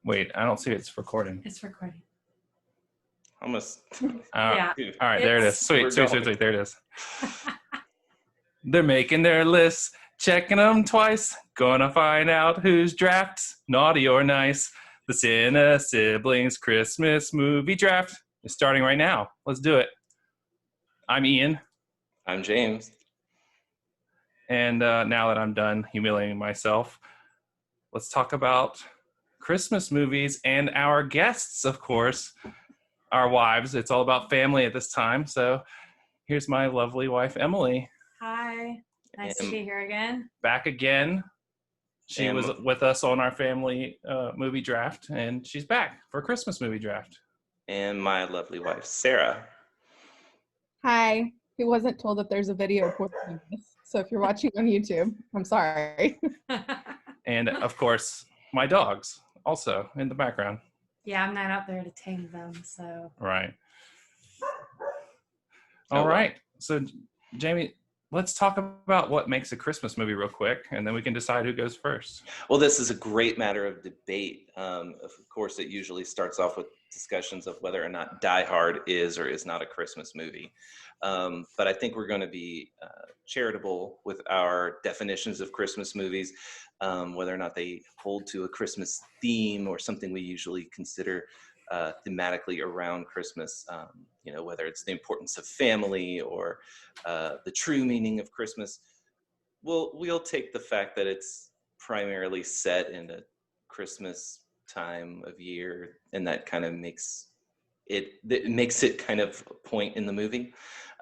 Wait, I don't see it's recording. It's recording. Almost. Yeah. All right, there it is. Sweet. There it is. They're making their lists, checking them twice. Gonna find out whose draft's naughty or nice. The Cine-Siblings Christmas movie draft is starting right now. Let's do it. I'm Ian. I'm James. And now that I'm done humiliating myself, let's talk about Christmas movies and our guests, of course, our wives. It's all about family at this time. So here's my lovely wife, Emily. Hi. Nice to be here again. Back again. She was with us on our family movie draft, and she's back for a Christmas movie draft. And my lovely wife, Sarah. Hi. He wasn't told that there's a video recording this. So if you're watching on YouTube, I'm sorry. And, of course, my dogs also in the background. Yeah, I'm not out there to tame them, so. Right. All right. So, Jamie, let's talk about what makes a Christmas movie real quick, and then we can decide who goes first. Well, this is a great matter of debate. Of course, it usually starts off with discussions of whether or not Die Hard is or is not a Christmas movie. But I think we're going to be charitable with our definitions of Christmas movies, whether or not they hold to a Christmas theme or something we usually consider thematically around Christmas, whether it's the importance of family or the true meaning of Christmas. We'll take the fact that it's primarily set in a Christmas time of year, and that kind of makes it kind of a point in the movie,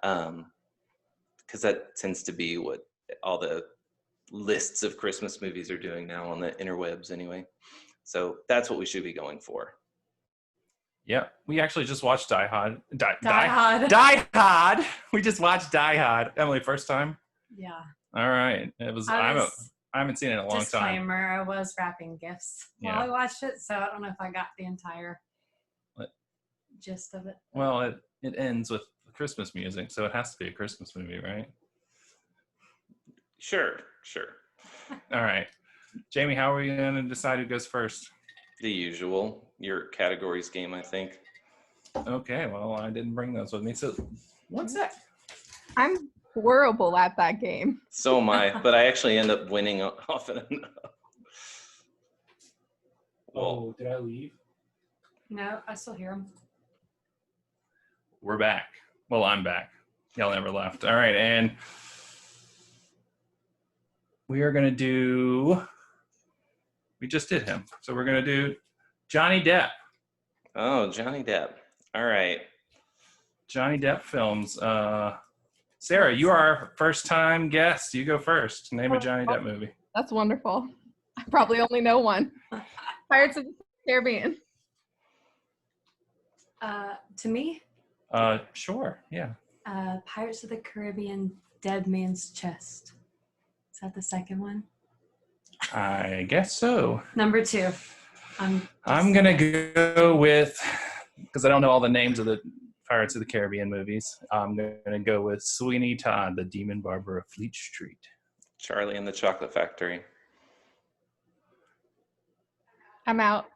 because that tends to be what all the lists of Christmas movies are doing now on the interwebs anyway. So that's what we should be going for. Yeah, we actually just watched Die Hard. Die Hard. We just watched Die Hard. Emily, first time? Yeah. All right. It was. I haven't seen it in a long time. Disclaimer: I was wrapping gifts while I watched it, so I don't know if I got the entire gist of it. Well, it ends with Christmas music, so it has to be a Christmas movie, right? Sure. All right, Jamie, how are we going to decide who goes first? The usual, your categories game, I think. Okay, well, I didn't bring those with me, so what's that? I'm horrible at that game. So am I, but I actually end up winning often enough. Oh, did I leave? No, I still hear them. We're back. Well, I'm back. Y'all never left. All right, and we are going to do... We just did him. So we're going to do Johnny Depp. Oh, Johnny Depp. All right. Johnny Depp films. Sarah, you are our first-time guest. You go first. Name a Johnny Depp movie. That's wonderful. I probably only know one. Pirates of the Caribbean. To me? Sure, yeah. Pirates of the Caribbean, Dead Man's Chest. Is that the second one? I guess so. Number 2. I'm going to go with, because I don't know all the names of the Pirates of the Caribbean movies, I'm going to go with Sweeney Todd, the Demon Barber of Fleet Street. Charlie and the Chocolate Factory. I'm out.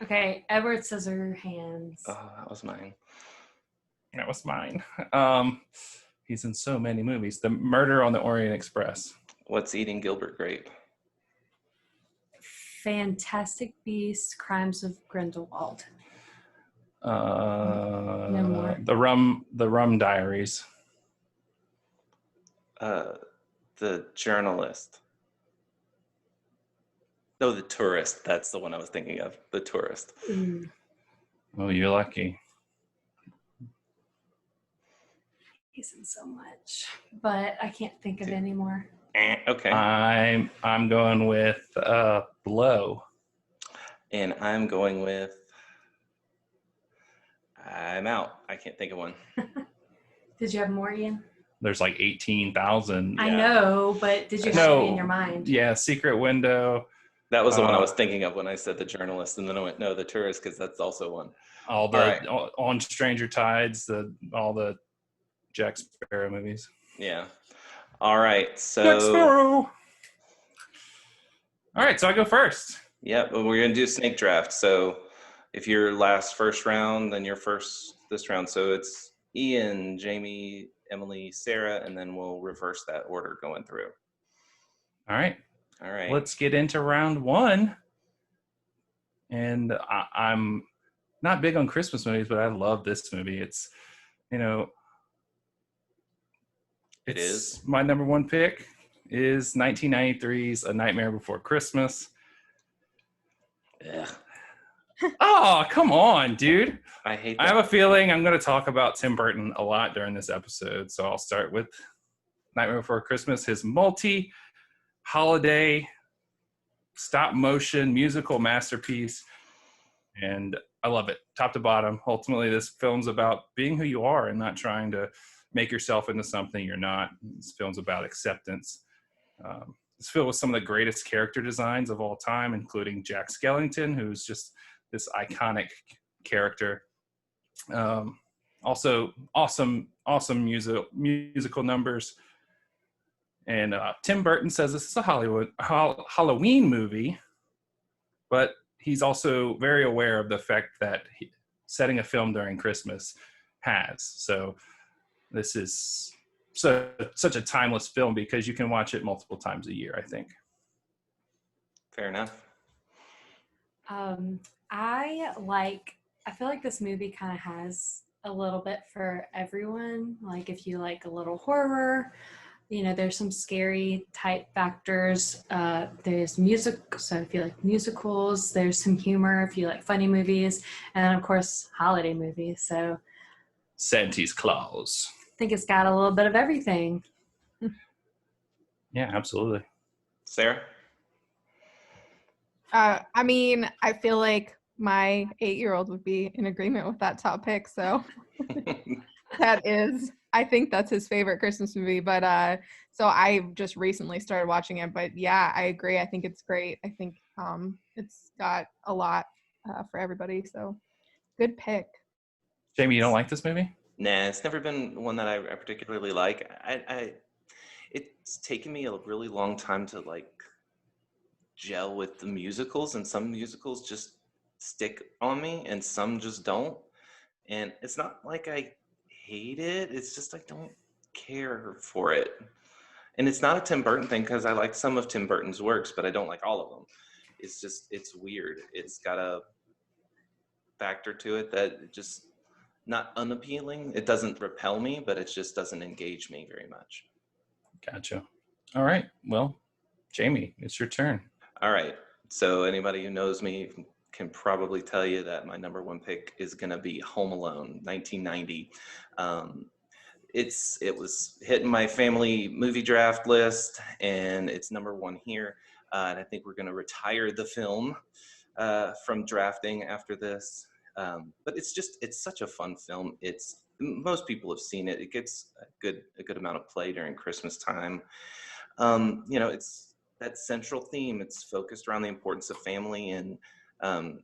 Okay, Edward Scissorhands. Oh, that was mine. That was mine. He's in so many movies. The Murder on the Orient Express. What's Eating Gilbert Grape? Fantastic Beasts, Crimes of Grindelwald. No more. The Rum Diaries. The Journalist. No, The Tourist. That's the one I was thinking of. The Tourist. Mm. Oh, you're lucky. He's in so much, but I can't think of any more. Okay. I'm going with Blow. And I'm going with... I'm out. I can't think of one. Did you have more, Ian? There's like 18,000. I know, but did you have any in your mind? Yeah, Secret Window. That was the one I was thinking of when I said The Journalist, and then I went, no, The Tourist, because that's also one. On Stranger Tides, all the Jack Sparrow movies. Yeah. All right, so... Jack Sparrow! All right, so I go first. Yeah, but we're gonna do snake draft. So if you're last first round, then you're first this round. So it's Ian, Jamie, Emily, Sarah, and then we'll reverse that order going through. All right. All right. Let's get into round one. And I'm not big on Christmas movies, but I love this movie. It's, you know, It is. My number one pick is 1993's A Nightmare Before Christmas. Ugh. Oh, come on, dude. I hate that. I have a feeling I'm going to talk about Tim Burton a lot during this episode. So I'll start with Nightmare Before Christmas, his multi-holiday stop-motion musical masterpiece. And I love it, top to bottom. Ultimately, this film's about being who you are and not trying to make yourself into something you're not. This film's about acceptance. It's filled with some of the greatest character designs of all time, including Jack Skellington, who's just this iconic character. Also, awesome musical numbers. And Tim Burton says this is a Halloween movie, but he's also very aware of the effect that setting a film during Christmas has. So this is such a timeless film because you can watch it multiple times a year, I think. Fair enough. I feel like this movie kind of has a little bit for everyone. Like if you like a little horror, there's some scary type factors. There's music, so if you like musicals, there's some humor if you like funny movies, and then of course holiday movies. So Santa's Claus. I think it's got a little bit of everything. Yeah, absolutely. Sarah? I feel like my 8-year-old would be in agreement with that top pick. So I think that's his favorite Christmas movie. But so I just recently started watching it. But yeah, I agree. I think it's great. I think it's got a lot for everybody. So good pick. Jamie, you don't like this movie? Nah, it's never been one that I particularly like. It's taken me a really long time to gel with the musicals, and some musicals just stick on me and some just don't. And it's not like I hate it, it's just I don't care for it. And it's not a Tim Burton thing because I like some of Tim Burton's works, but I don't like all of them. It's weird. It's got a factor to it that just not unappealing. It doesn't repel me, but it just doesn't engage me very much. Gotcha. All right. Well, Jamie, it's your turn. All right. So anybody who knows me can probably tell you that my number one pick is going to be Home Alone, 1990. It was hitting my family movie draft list, and it's number one here. And I think we're going to retire the film from drafting after this. But it's such a fun film. Most people have seen it. It gets a good amount of play during Christmas time. It's that central theme. It's focused around the importance of family, and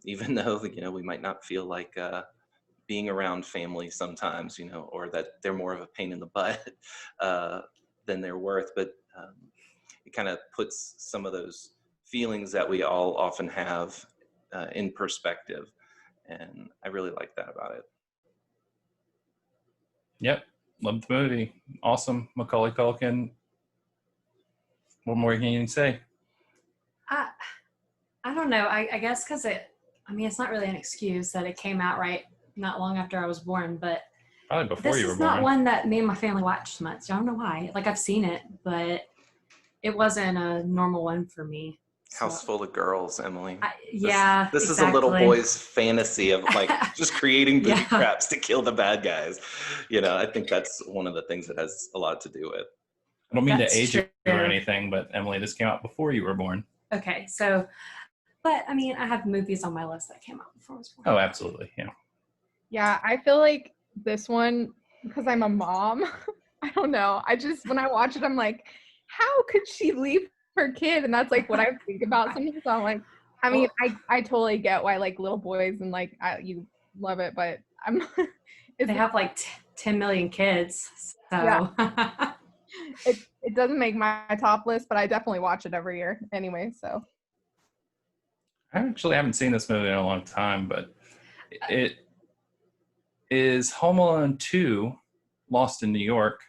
even though we might not feel like being around family sometimes, or that they're more of a pain in the butt than they're worth, but it kind of puts some of those feelings that we all often have in perspective, and I really like that about it. Yep, loved the movie. Awesome, Macaulay Culkin. What more can you say? I don't know. I guess because it's not really an excuse that it came out right not long after I was born, but probably before you were born. This is not one that me and my family watched much. I don't know why. I've seen it, but it wasn't a normal one for me. House full of girls, Emily. This is a little boy's fantasy of just creating booby traps to kill the bad guys. I think that's one of the things that has a lot to do with. I don't mean to age you or anything, but Emily, this came out before you were born. Okay, so, but I have movies on my list that came out before I was born. Oh, absolutely, yeah. Yeah, I feel like this one, because I'm a mom, I don't know. When I watch it, I'm like, how could she leave her kid? And that's what I think about sometimes. So I'm like, I totally get why little boys and you love it, but they have 10 million kids. So yeah. It doesn't make my top list, but I definitely watch it every year anyway. So I actually haven't seen this movie in a long time, but it is Home Alone 2, Lost in New York,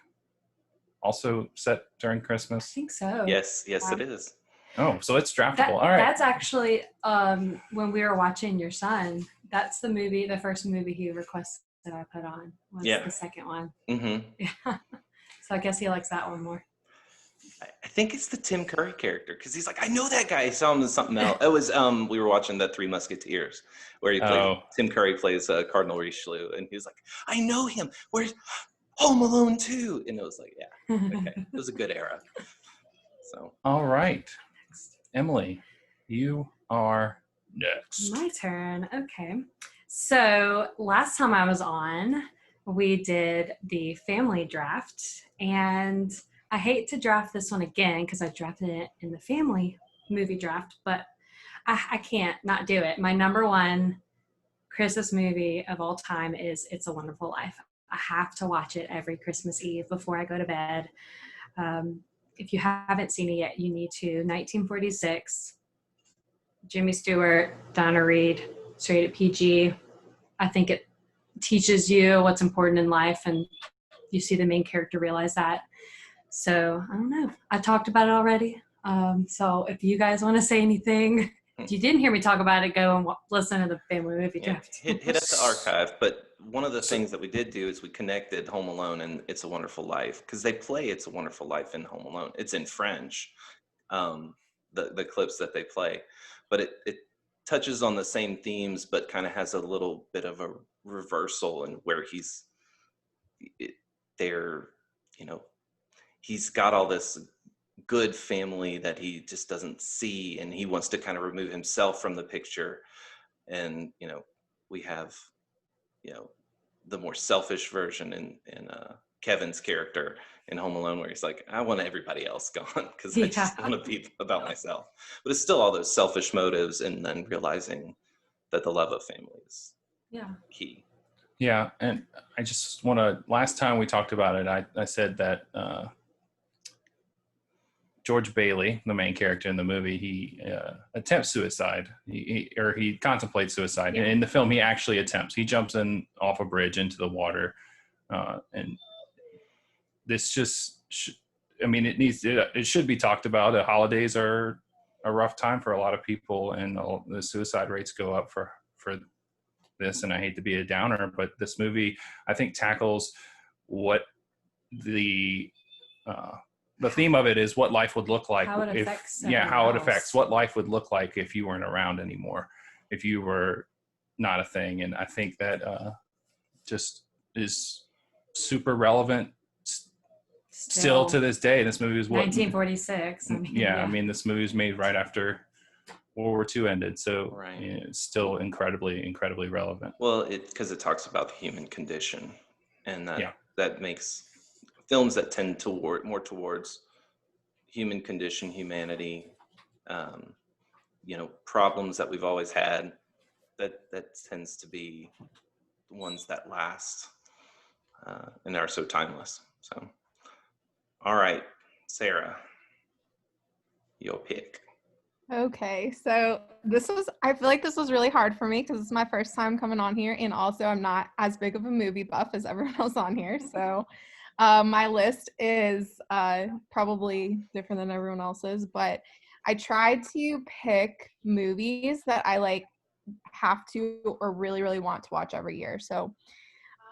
also set during I Christmas. think so. Yes, it is. Oh, so it's draftable. All right. That's actually when we were watching your son. That's the first movie he requested I put on was the second one. Mm-hmm. Yeah. So I guess he likes that one more. I think it's the Tim Curry character because he's like, I know that guy. I saw him in something else. It was we were watching the Three Musketeers where he plays Tim Curry plays Cardinal Richelieu, and he was like, I know him. Where's Home Alone 2? And it was like, yeah, okay, it was a good era. So all right, Emily, you are next. My turn. Okay. So last time I was on, we did the family draft, and I hate to draft this one again because I drafted it in the family movie draft, but I can't not do it. My number one Christmas movie of all time is It's a Wonderful Life. I have to watch it every Christmas Eve before I go to bed. If you haven't seen it yet, you need to. 1946, Jimmy Stewart, Donna Reed, straight at PG. I think it teaches you what's important in life, and you see the main character realize that. So I don't know. I talked about it already. So if you guys want to say anything, if you didn't hear me talk about it, go and listen to the family movie draft. Hit up the archive. But one of the things that we did do is we connected Home Alone and It's a Wonderful Life because they play It's a Wonderful Life in Home Alone. It's in French, the clips that they play, but it touches on the same themes, but kind of has a little bit of a reversal in where he's got all this good family that he just doesn't see, and he wants to kind of remove himself from the picture. And we have the more selfish version in Kevin's character in Home Alone, where he's like, I want everybody else gone because I just want to be about myself. But it's still all those selfish motives, and then realizing that the love of family is key. Yeah, and I just want to, last time we talked about it, I said that George Bailey, the main character in the movie, he attempts suicide, he contemplates suicide. And in the film, he actually attempts. He jumps in off a bridge into the water, and this just, it should be talked about. The holidays are a rough time for a lot of people, and the suicide rates go up for this. And I hate to be a downer, but this movie, I think, tackles what the theme of it is, what life would look like how it affects what life would look like if you weren't around anymore, if you were not a thing. And I think that just is super relevant still to this day. This movie was 1946. I mean, this movie was made right after World War II ended, so it's still incredibly relevant. Well, because it talks about the human condition, and that makes films that tend more towards human condition, humanity, problems that we've always had, that tends to be the ones that last and are so timeless. So, all right, Sarah, your pick. Okay, so I feel like this was really hard for me because it's my first time coming on here, and also I'm not as big of a movie buff as everyone else on here. So my list is probably different than everyone else's, but I tried to pick movies that I have to or really, really want to watch every year. So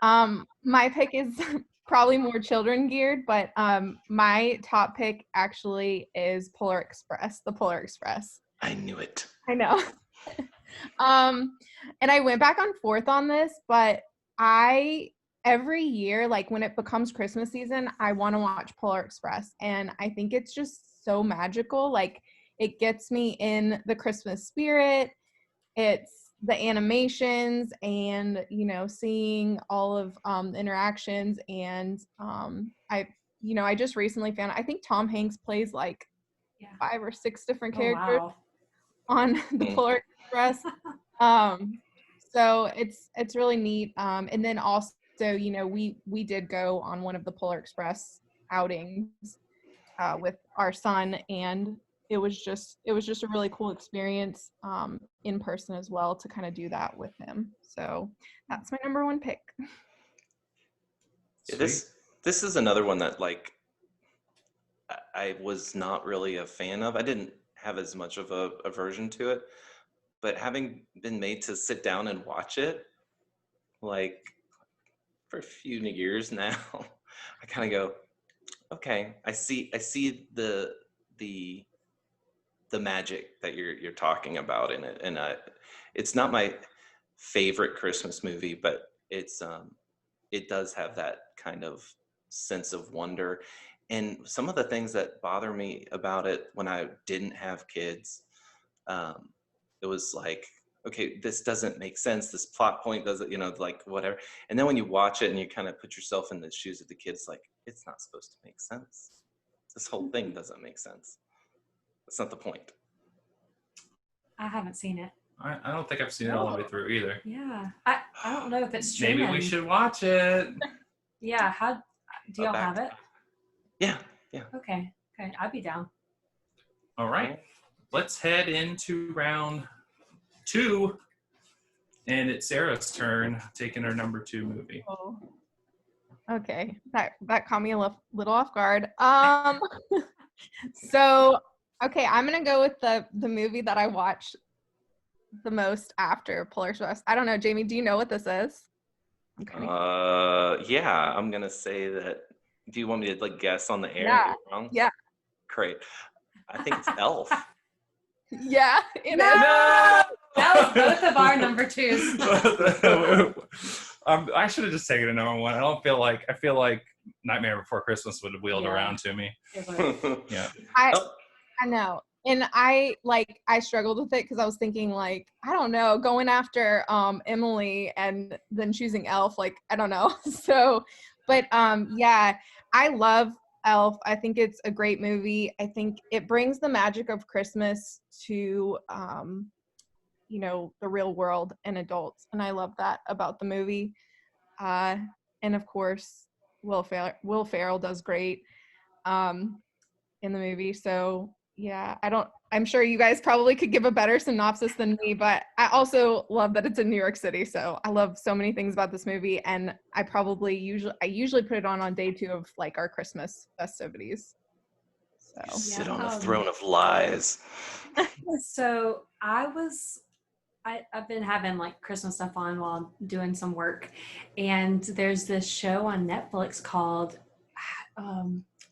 my pick is probably more children geared, but my top pick actually is The Polar Express. I knew it. I know. And I went back and forth on this, but every year, when it becomes Christmas season, I want to watch Polar Express, and I think it's just so magical. It gets me in the Christmas spirit. It's the animations and seeing all of the interactions, and I just recently found, I think Tom Hanks plays 5 or 6 different characters on the Polar Express. So it's really neat. And then also, we did go on one of the Polar Express outings with our son, and it was just a really cool experience in person as well to kind of do that with him. So that's my number one pick. Yeah, this is another one that like I was not really a fan of. I didn't have as much of a aversion to it, but having been made to sit down and watch it, like for a few years now, I kind of go, okay, I see the magic that you're talking about in it, and it's not my favorite Christmas movie, but it does have that kind of sense of wonder. And some of the things that bother me about it when I didn't have kids, it was like, okay, this doesn't make sense. This plot point doesn't, like whatever. And then when you watch it and you kind of put yourself in the shoes of the kids, like, it's not supposed to make sense. This whole thing doesn't make sense. That's not the point. I haven't seen it. I don't think I've seen it all the way through either. Yeah. I don't know if it's streaming. Maybe we should watch it. Yeah. How do y'all have it? Yeah. Okay. I'd be down. All right. Let's head into round 2. And it's Sarah's turn, taking her number 2 movie. Oh. Okay. That caught me a little off guard. So, okay, I'm going to go with the movie that I watched the most after Polar Express. I don't know, Jamie, do you know what this is? Okay. Yeah, I'm going to say that. Do you want me to like guess on the air? Yeah. If you're wrong? Yeah. Great. I think it's Elf. Yeah, it is. No! That was both of our number 2s. I should have just taken a number 1. I feel like Nightmare Before Christmas would have wheeled around to me. Yeah. I know. And I struggled with it because I was thinking like, I don't know, going after Emily and then choosing Elf, like, I don't know. So, but yeah, I love Elf. I think it's a great movie. I think it brings the magic of Christmas to the real world and adults. And I love that about the movie. And of course, Will Ferrell does great in the movie. So yeah, I'm sure you guys probably could give a better synopsis than me, but I also love that it's in New York City. So I love so many things about this movie, and I usually put it on day 2 of like our Christmas festivities. So Sit on a throne of lies. So I've been having like Christmas stuff on while I'm doing some work, and there's this show on Netflix called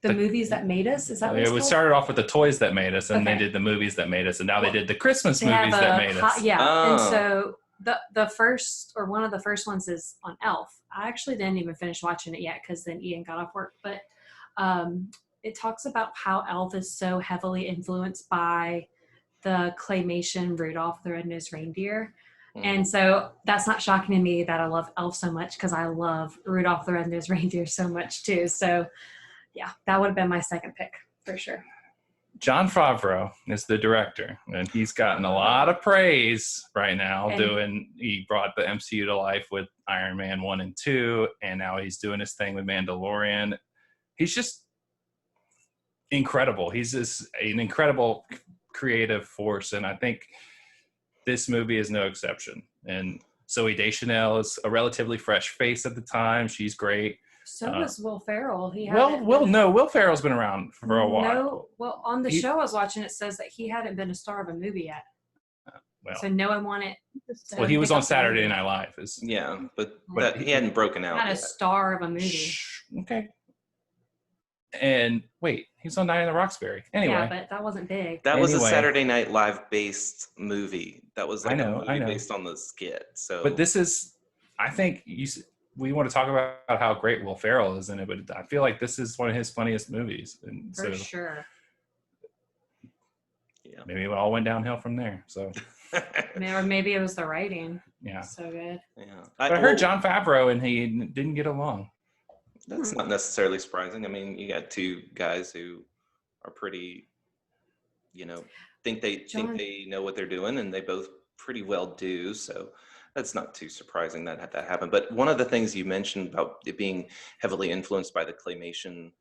The Movies That Made Us. Is that what it's We called? started off with the toys that made us, and they did the movies that made us, and now they did the Christmas movies that made us. Yeah, Oh. and so the first, or one of the first ones, is on Elf. I actually didn't even finish watching it yet because then Ian got off work, but it talks about how Elf is so heavily influenced by the claymation Rudolph the Red-Nosed Reindeer. And so that's not shocking to me that I love Elf so much, because I love Rudolph the Red-Nosed Reindeer so much too. So yeah, that would have been my second pick for sure. Jon Favreau is the director, and he's gotten a lot of praise right now. He brought the MCU to life with Iron Man 1 and 2, and now he's doing his thing with Mandalorian. He's just incredible. He's just an incredible creative force, and I think this movie is no exception. And Zooey Deschanel is a relatively fresh face at the time. She's great. So was Will Ferrell. Will Ferrell's been around for a while. No, well, on the show I was watching, it says that he hadn't been a star of a movie yet. So no one wanted. Well, he was on Saturday Night Live. Yeah, but he hadn't broken out. Not yet. a star of a movie. Okay. And wait, he's on Night in the Roxbury. Anyway. Yeah, but that wasn't big. That was a Saturday Night Live based movie. That was like a movie based on the skit. So, but this is, I think we want to talk about how great Will Ferrell is in it, but I feel like this is one of his funniest movies. And for sure. Yeah. Maybe it all went downhill from there. So. Or maybe it was the writing. Yeah. So good. Yeah. But I heard Jon Favreau and he didn't get along. That's not necessarily surprising. I mean, you got 2 guys who are pretty, think they know what they're doing, and they both pretty well do. So that's not too surprising that happened. But one of the things you mentioned about it being heavily influenced by the claymation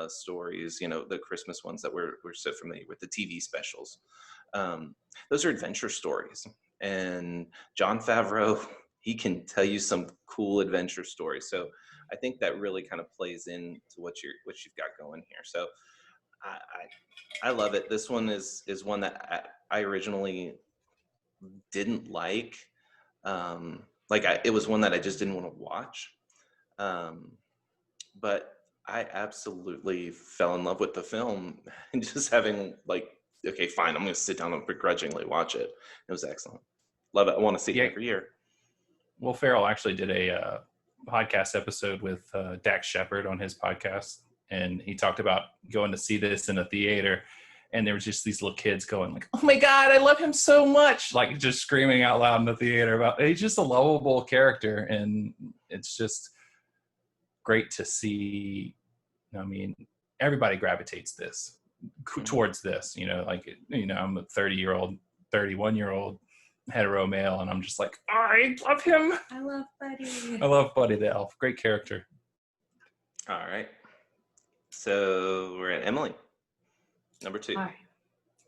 stories, the Christmas ones that we're so familiar with, the TV specials. Those are adventure stories. And Jon Favreau, he can tell you some cool adventure stories. So I think that really kind of plays into what you've got going here. So I love it. This one is one that I originally didn't like. It was one that I just didn't want to watch. But I absolutely fell in love with the film and just having okay, fine, I'm going to sit down and begrudgingly watch it. It was excellent. Love it. I want to see it every year. Well, Ferrell actually did a podcast episode with Dax Shepard on his podcast, and he talked about going to see this in a theater, and there was just these little kids going like, "Oh my God, I love him so much!" Like just screaming out loud in the theater about. He's just a lovable character, and it's just great to see. I mean, everybody gravitates towards this. I'm a 31-year-old hetero male, and I'm just like, I love him. I love Buddy. I love Buddy the Elf. Great character. All right. So we're at Emily. Number 2. All right.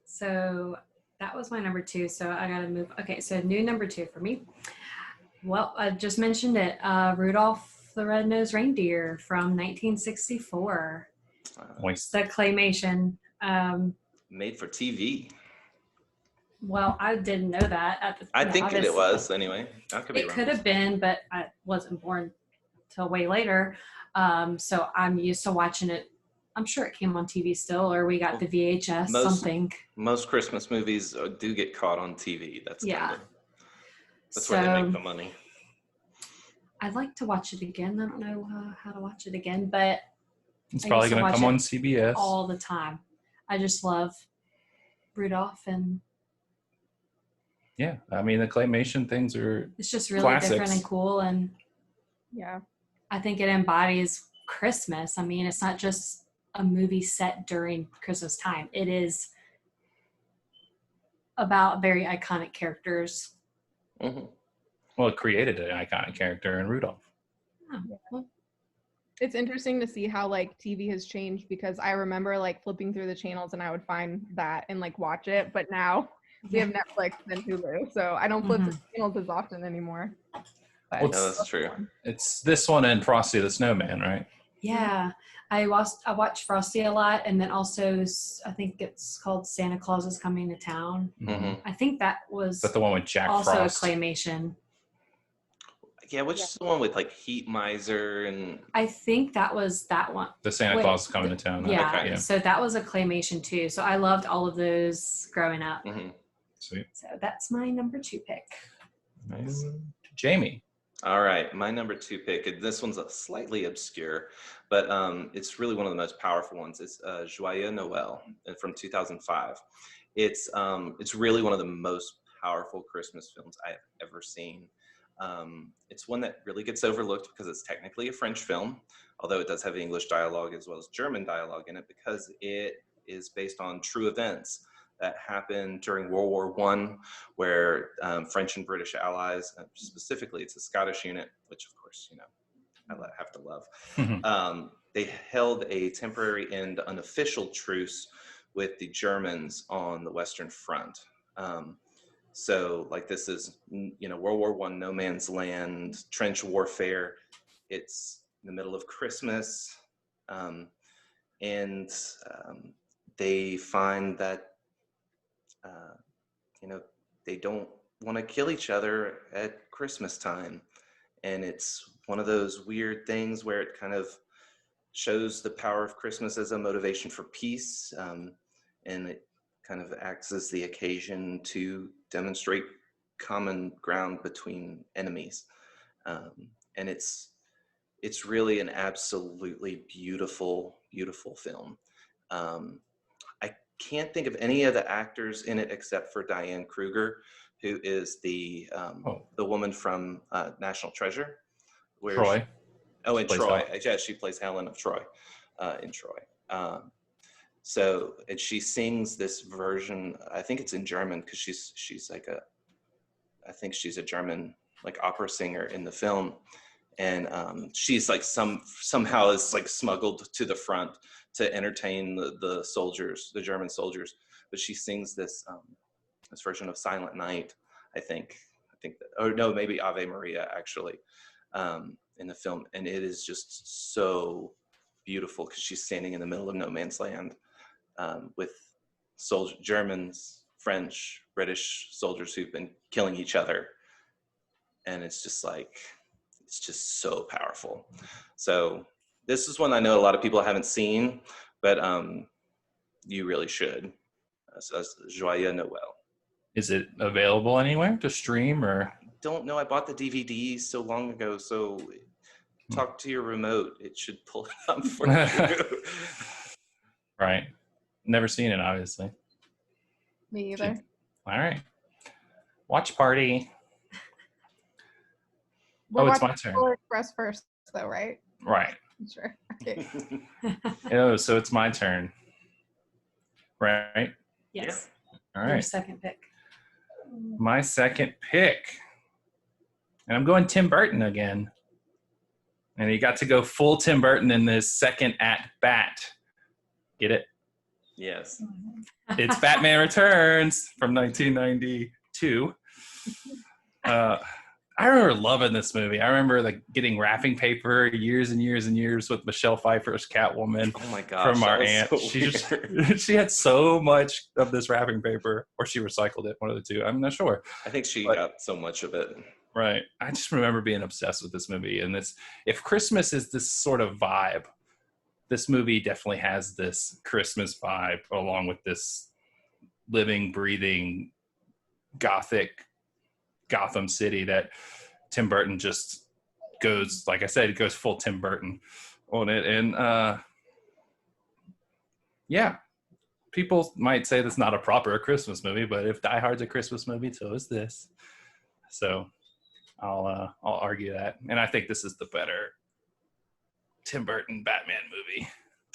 So that was my number 2. So I got to move. Okay. So new number 2 for me. Well, I just mentioned it. Rudolph the Red-Nosed Reindeer from 1964. The claymation. Made for TV. Well, I didn't know that at the time. I think it was anyway. It could have been, but I wasn't born till way later. So I'm used to watching it. I'm sure it came on TV still, or we got the VHS, something. Most Christmas movies do get caught on TV. That's that's where they make the money. I'd like to watch it again. I don't know how to watch it again, but it's probably going to come on CBS all the time. I just love Rudolph, and yeah, I mean the claymation things are. It's just really classics. Different and cool, and yeah, I think it embodies Christmas. I mean, it's not just a movie set during Christmas time. It is about very iconic characters. Mm-hmm. Well, it created an iconic character in Rudolph. Oh, well, it's interesting to see how TV has changed, because I remember flipping through the channels and I would find that and watch it, but now we have Netflix and Hulu, so I don't flip the channels as often anymore. No, that's true. It's this one and Frosty the Snowman, right? Yeah, I watched Frosty a lot, and then also I think it's called Santa Claus is Coming to Town. Mm-hmm. I think that was the one with Jack also Frost. a claymation. Yeah, which is the one with Heat Miser and? I think that was that one. The Santa Claus is Coming to Town. Yeah, okay. So that was a claymation too. So I loved all of those growing up. Mm-hmm. Sweet. So that's my number 2 pick. Nice. Jamie. All right, my number 2 pick, and this one's slightly obscure, but it's really one of the most powerful ones. It's Joyeux Noël from 2005. It's really one of the most powerful Christmas films I have ever seen. It's one that really gets overlooked because it's technically a French film, although it does have English dialogue as well as German dialogue in it, because it is based on true events that happened during World War I, where French and British allies, specifically it's a Scottish unit, which of course, I have to love. They held a temporary and unofficial truce with the Germans on the Western Front. So this is, World War I, no man's land, trench warfare. It's in the middle of Christmas. And they find that, they don't want to kill each other at Christmas time. And it's one of those weird things where it kind of shows the power of Christmas as a motivation for peace. And it kind of acts as the occasion to demonstrate common ground between enemies. And it's really an absolutely beautiful, beautiful film. I can't think of any of the actors in it except for Diane Kruger, who is the woman from National Treasure. Troy. In Troy. Yeah, she plays Helen of Troy in Troy. And she sings this version, I think it's in German, because she's I think she's a German opera singer in the film. And she's somehow is smuggled to the front to entertain the soldiers, the German soldiers. But she sings this version of Silent Night, I think that, or no, maybe Ave Maria actually, in the film, and it is just so beautiful because she's standing in the middle of no man's land with Germans, French, British soldiers who've been killing each other, and it's just so powerful. So this is one I know a lot of people haven't seen, but you really should. Joyeux Noël. Is it available anywhere to stream or? Don't know. I bought the DVD so long ago, so talk to your remote. It should pull it up for you. Right. Never seen it, obviously. Me either. All right. Watch party. We're it's my watching turn. Polar Express first, though, right? Right. Sure. Okay. Oh, so it's my turn. Right? Yes. All Your right. second pick. My second pick. And I'm going Tim Burton again. And he got to go full Tim Burton in this second at bat. Get it? Yes. It's Batman Returns from 1992. I remember loving this movie. I remember like getting wrapping paper years and years and years with Michelle Pfeiffer's Catwoman. Oh my gosh. From our that was aunt. so weird. She had so much of this wrapping paper, or she recycled it, one of the two. I'm not sure. I think she got so much of it. Right. I just remember being obsessed with this movie. And if Christmas is this sort of vibe, this movie definitely has this Christmas vibe along with this living, breathing, gothic Gotham City that Tim Burton just goes, like I said, it goes full Tim Burton on it. And yeah, people might say that's not a proper Christmas movie, but if Die Hard's a Christmas movie, so is this. So I'll argue that. And I think this is the better Tim Burton Batman movie.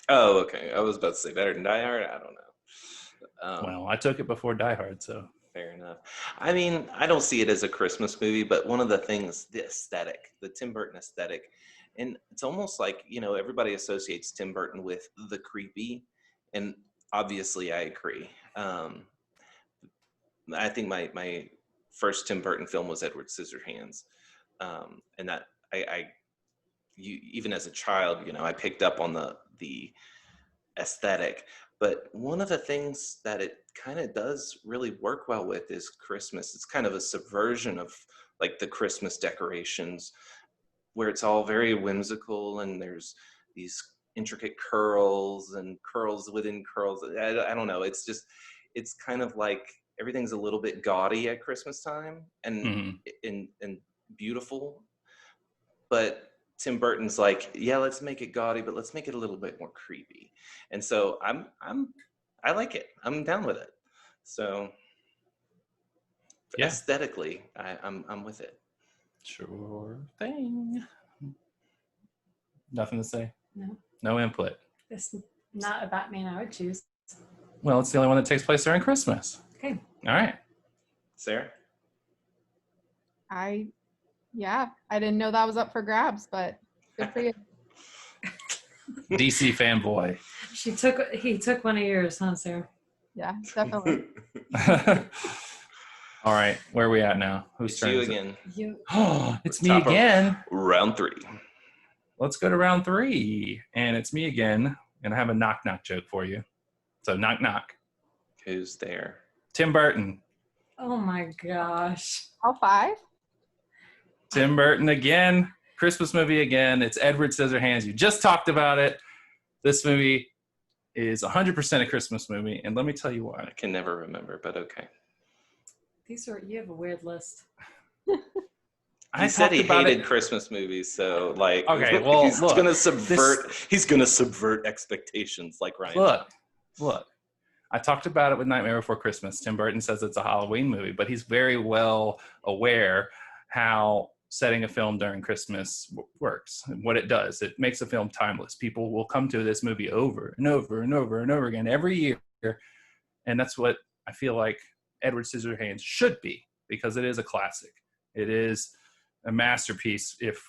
Oh, okay. I was about to say better than Die Hard. I don't know. Well, I took it before Die Hard, so. Fair enough. I mean, I don't see it as a Christmas movie, but one of the things, the aesthetic, the Tim Burton aesthetic, and it's almost like, everybody associates Tim Burton with the creepy, and obviously I agree. I think my first Tim Burton film was Edward Scissorhands, and that even as a child, I picked up on the aesthetic. But one of the things that it kind of does really work well with is Christmas. It's kind of a subversion of like the Christmas decorations, where it's all very whimsical and there's these intricate curls and curls within curls. I don't know. It's kind of like everything's a little bit gaudy at Christmas time and beautiful. But Tim Burton's like, yeah, let's make it gaudy, but let's make it a little bit more creepy. And so I like it. I'm down with it. So aesthetically, I'm with it. Sure thing. Nothing to say? No. No input. It's not a Batman I would choose. Well, it's the only one that takes place during Christmas. Okay. All right. Sarah? I didn't know that was up for grabs, but good for you. DC fanboy. He took one of yours, huh, Sarah? Yeah, definitely. All right, where are we at now? Whose turn you is again. You. Oh, it's me Top of again. Round 3. Let's go to round 3. And it's me again. And I have a knock-knock joke for you. So knock-knock. Who's there? Tim Burton. Oh my gosh. All 5? Tim Burton again. Christmas movie again. It's Edward Scissorhands. You just talked about it. This movie is 100% a Christmas movie. And let me tell you why. I can never remember, but okay. You have a weird list. He said he hated Christmas movies, so like, okay, well, he's gonna subvert expectations like Ryan. Look. I talked about it with Nightmare Before Christmas. Tim Burton says it's a Halloween movie, but he's very well aware how setting a film during Christmas works and what it does. It makes a film timeless. People will come to this movie over and over and over and over again every year, and that's what I feel like Edward Scissorhands should be, because it is a classic. It is a masterpiece. If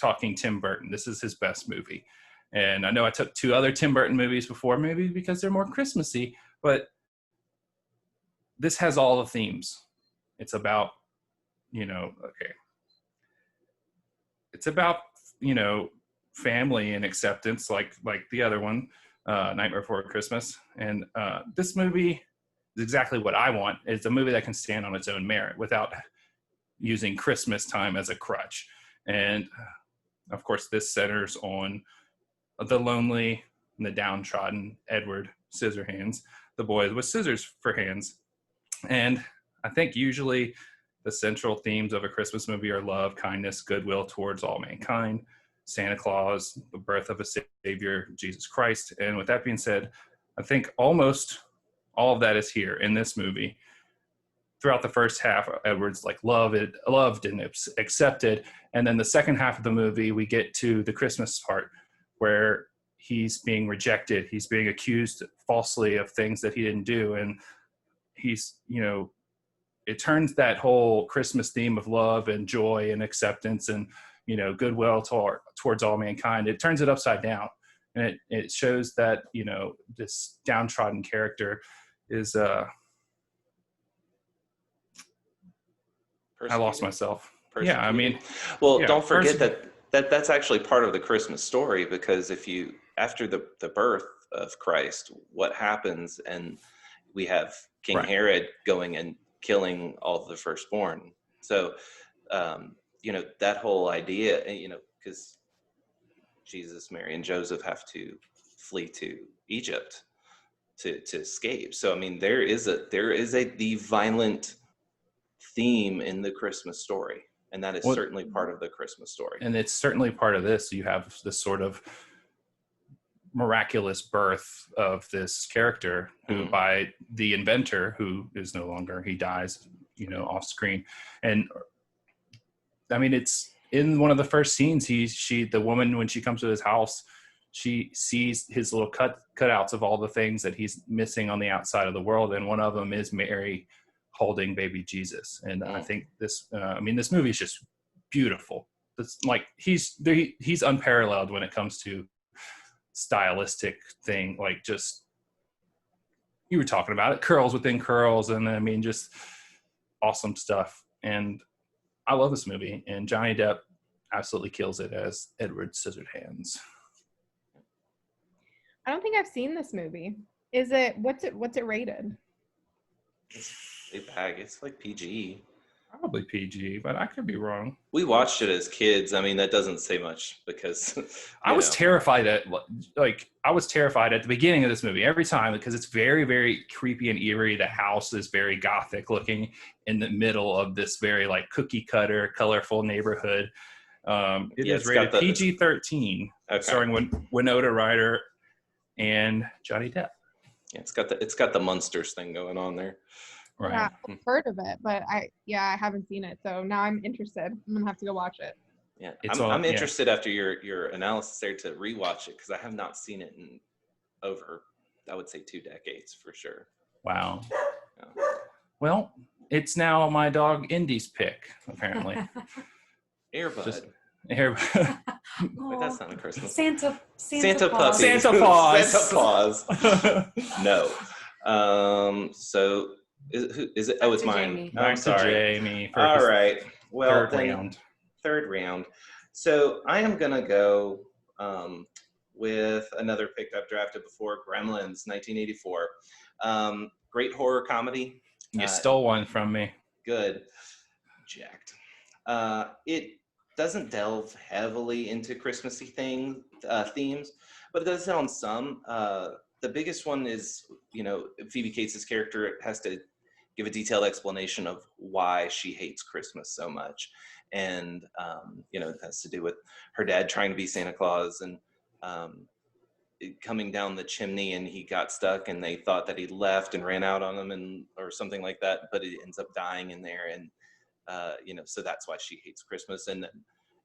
talking Tim Burton, this is his best movie. And I know I took 2 other Tim Burton movies before, maybe because they're more Christmassy, but this has all the themes. It's about, it's about, family and acceptance, like the other one, Nightmare Before Christmas. And this movie is exactly what I want. It's a movie that can stand on its own merit without using Christmas time as a crutch. And of course, this centers on the lonely and the downtrodden Edward Scissorhands, the boy with scissors for hands. And I think usually the central themes of a Christmas movie are love, kindness, goodwill towards all mankind, Santa Claus, the birth of a savior, Jesus Christ. And with that being said, I think almost all of that is here in this movie. Throughout the first half, Edward's like loved and accepted. And then the second half of the movie, we get to the Christmas part where he's being rejected. He's being accused falsely of things that he didn't do. And he's, it turns that whole Christmas theme of love and joy and acceptance and, goodwill towards all mankind. It turns it upside down. And it shows that, this downtrodden character is, I lost myself. Yeah, I mean, well, don't forget that's actually part of the Christmas story, because after the birth of Christ, what happens, and we have King Herod going and killing all the firstborn. So, that whole idea, because Jesus, Mary, and Joseph have to flee to Egypt to escape. So, I mean, there is the violent theme in the Christmas story, and that is certainly part of the Christmas story. And it's certainly part of this. You have this sort of miraculous birth of this character who, by the inventor, who is no longer, he dies, off screen. And I mean, it's in one of the first scenes, the woman, when she comes to his house, she sees his little cutouts of all the things that he's missing on the outside of the world. And one of them is Mary holding baby Jesus. And I think this movie is just beautiful. It's like he's unparalleled when it comes to stylistic thing, like just, you were talking about it, curls within curls, and I mean, just awesome stuff. And I love this movie, and Johnny Depp absolutely kills it as Edward Scissorhands. I don't think I've seen this movie. What's it rated? It's a bag. It's like PG. Probably PG, but I could be wrong. We watched it as kids. I mean, that doesn't say much, because I was terrified at the beginning of this movie every time, because it's very, very creepy and eerie. The house is very gothic looking in the middle of this very like cookie cutter, colorful neighborhood. It is rated PG-13, starring Winona Ryder and Johnny Depp. Yeah, it's got the Munsters thing going on there. Right. Yeah, I've heard of it, but I haven't seen it, so now I'm interested. I'm gonna have to go watch it. Yeah, I'm interested after your analysis there to rewatch it, because I have not seen it in over, I would say, 2 decades for sure. Wow. Yeah. Well, it's now my dog Indy's pick, apparently. Airbud. Wait, that's not a Christmas. Santa Claus. Santa Claus. Santa Claus. No. So is it? Oh, it's mine. I'm sorry, Jamie. All right. Well, third round. So I am gonna go with another pick I've drafted before, Gremlins, 1984. Great horror comedy. You stole one from me. Good. Jacked. It doesn't delve heavily into Christmassy themes, but it does on some. The biggest one is, Phoebe Cates' character has to give a detailed explanation of why she hates Christmas so much. And, it has to do with her dad trying to be Santa Claus and coming down the chimney, and he got stuck, and they thought that he left and ran out on them or something like that, but it ends up dying in there. And, so that's why she hates Christmas. And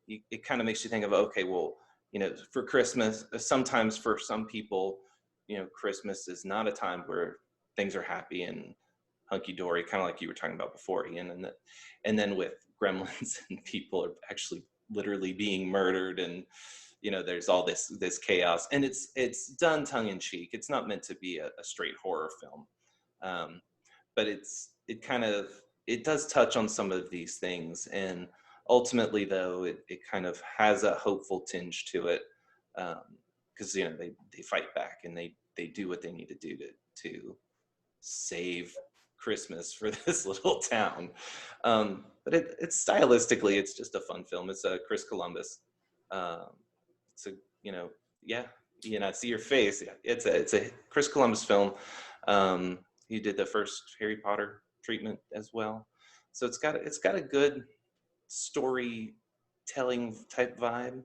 it kind of makes you think of, okay, well, for Christmas, sometimes for some people, Christmas is not a time where things are happy and hunky-dory, kind of like you were talking about before, Ian. And then with Gremlins, and people are actually literally being murdered, and there's all this chaos, and it's done tongue-in-cheek. It's not meant to be a straight horror film, but it does touch on some of these things, and ultimately though it kind of has a hopeful tinge to it, because they fight back and they do what they need to do to save Christmas for this little town. But it's stylistically, it's just a fun film. It's a Chris Columbus. It's a I see your face. Yeah, it's a Chris Columbus film. He did the first Harry Potter treatment as well, so it's got a good storytelling type vibe.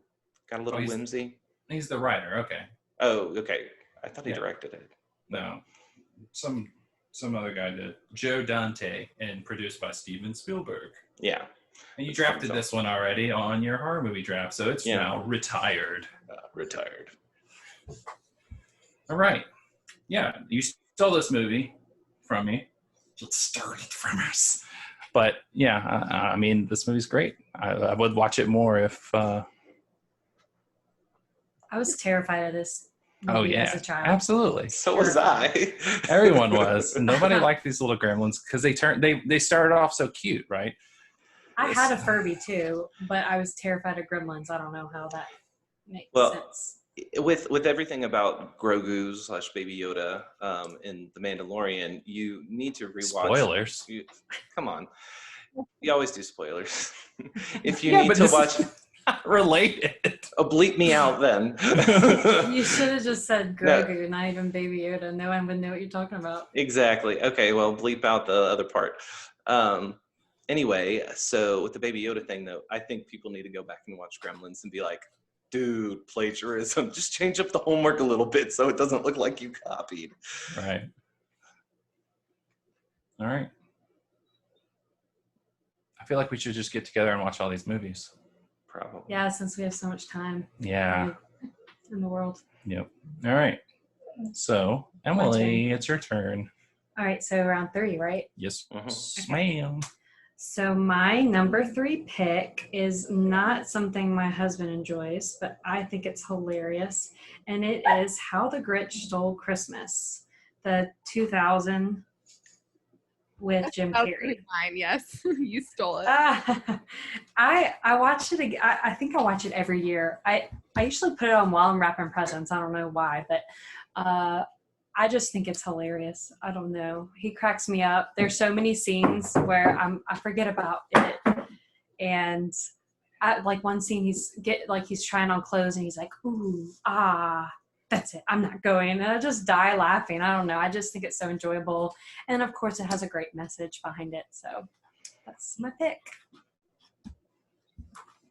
Got a little whimsy. He's the writer. Okay. Oh, okay. I thought he directed it. No, some other guy did. Joe Dante, and produced by Steven Spielberg. Yeah. And you drafted this one already on your horror movie draft, so it's now retired. Retired. All right. Yeah, you stole this movie from me. You stole it from us. But yeah, I mean, this movie's great. I would watch it more if. I was terrified of this movie as a child. Absolutely. So was I. Everyone was. Nobody liked these little gremlins because they started off so cute, right? I had a Furby too, but I was terrified of gremlins. I don't know how that makes sense. With everything about Grogu / Baby Yoda in The Mandalorian, you need to rewatch. Spoilers. Come on. You always do spoilers. If you need to watch. Related. Oh, bleep me out then. You should have just said Grogu, not even Baby Yoda. No one would know what you're talking about. Exactly. Okay, well, bleep out the other part. Anyway, so with the Baby Yoda thing, though, I think people need to go back and watch Gremlins and be like, dude, plagiarism. Just change up the homework a little bit so it doesn't look like you copied. Right. All right. I feel like we should just get together and watch all these movies. Probably. Yeah, since we have so much time. Yeah. In the world. Yep. All right. So, Emily, it's your turn. All right, so round 3, right? Yes, Mm-hmm. ma'am. So my number 3 pick is not something my husband enjoys, but I think it's hilarious. And it is How the Grinch Stole Christmas, the 2000 with Jim Carrey. Mine, yes. You stole it. I watched it again. I think I watch it every year. I usually put it on while I'm wrapping presents. I don't know why, but I just think it's hilarious. I don't know. He cracks me up. There's so many scenes where I forget about it, and like one scene he's trying on clothes and he's like, ooh, that's it. I'm not going. And I just die laughing. I don't know. I just think it's so enjoyable. And of course it has a great message behind it. So that's my pick.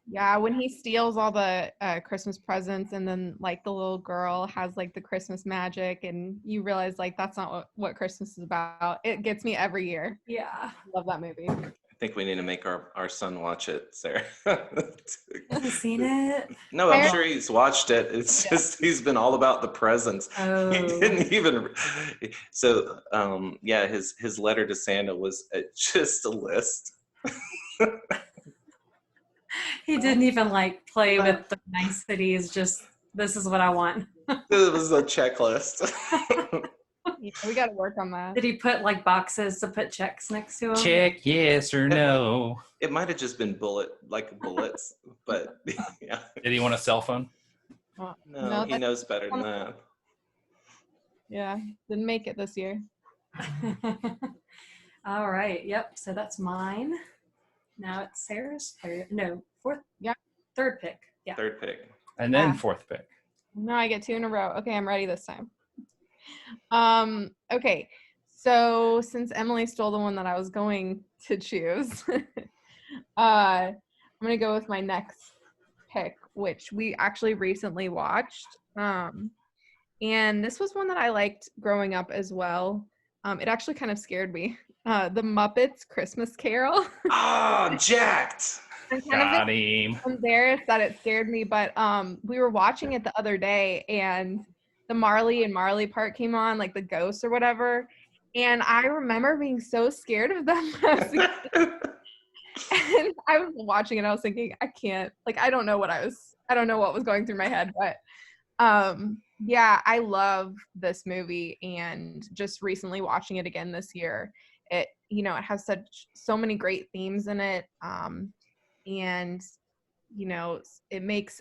Yeah, when he steals all the Christmas presents and then like the little girl has like the Christmas magic and you realize like that's not what Christmas is about. It gets me every year. Yeah. Love that movie. I think we need to make our son watch it, Sarah. Have you seen it? No, I'm sure he's watched it. It's just he's been all about the presents. Oh. He didn't even. So, his letter to Santa was just a list. He didn't even like play with the niceties. Just this is what I want. It was a checklist. Yeah, we got to work on that. Did he put like boxes to put checks next to him? Check yes or no. It might have just been bullets, but yeah. Did he want a cell phone? No, he knows better than that. Yeah, didn't make it this year. All right. Yep. So that's mine. Now it's Sarah's third. No, fourth. Yeah. Third pick. Yeah. Third pick. And then fourth pick. No, I get 2 in a row. Okay, I'm ready this time. Okay, so since Emily stole the one that I was going to choose, I'm gonna go with my next pick, which we actually recently watched. And this was one that I liked growing up as well. It actually kind of scared me. The Muppets Christmas Carol. Jacked. I'm kind of embarrassed that it scared me, but we were watching it the other day and the Marley and Marley part came on, like the ghosts or whatever. And I remember being so scared of them. And I was watching it, I was thinking, I can't, like, I don't know what I was I don't know what was going through my head, but yeah, I love this movie, and just recently watching it again this year, it it has so many great themes in it, and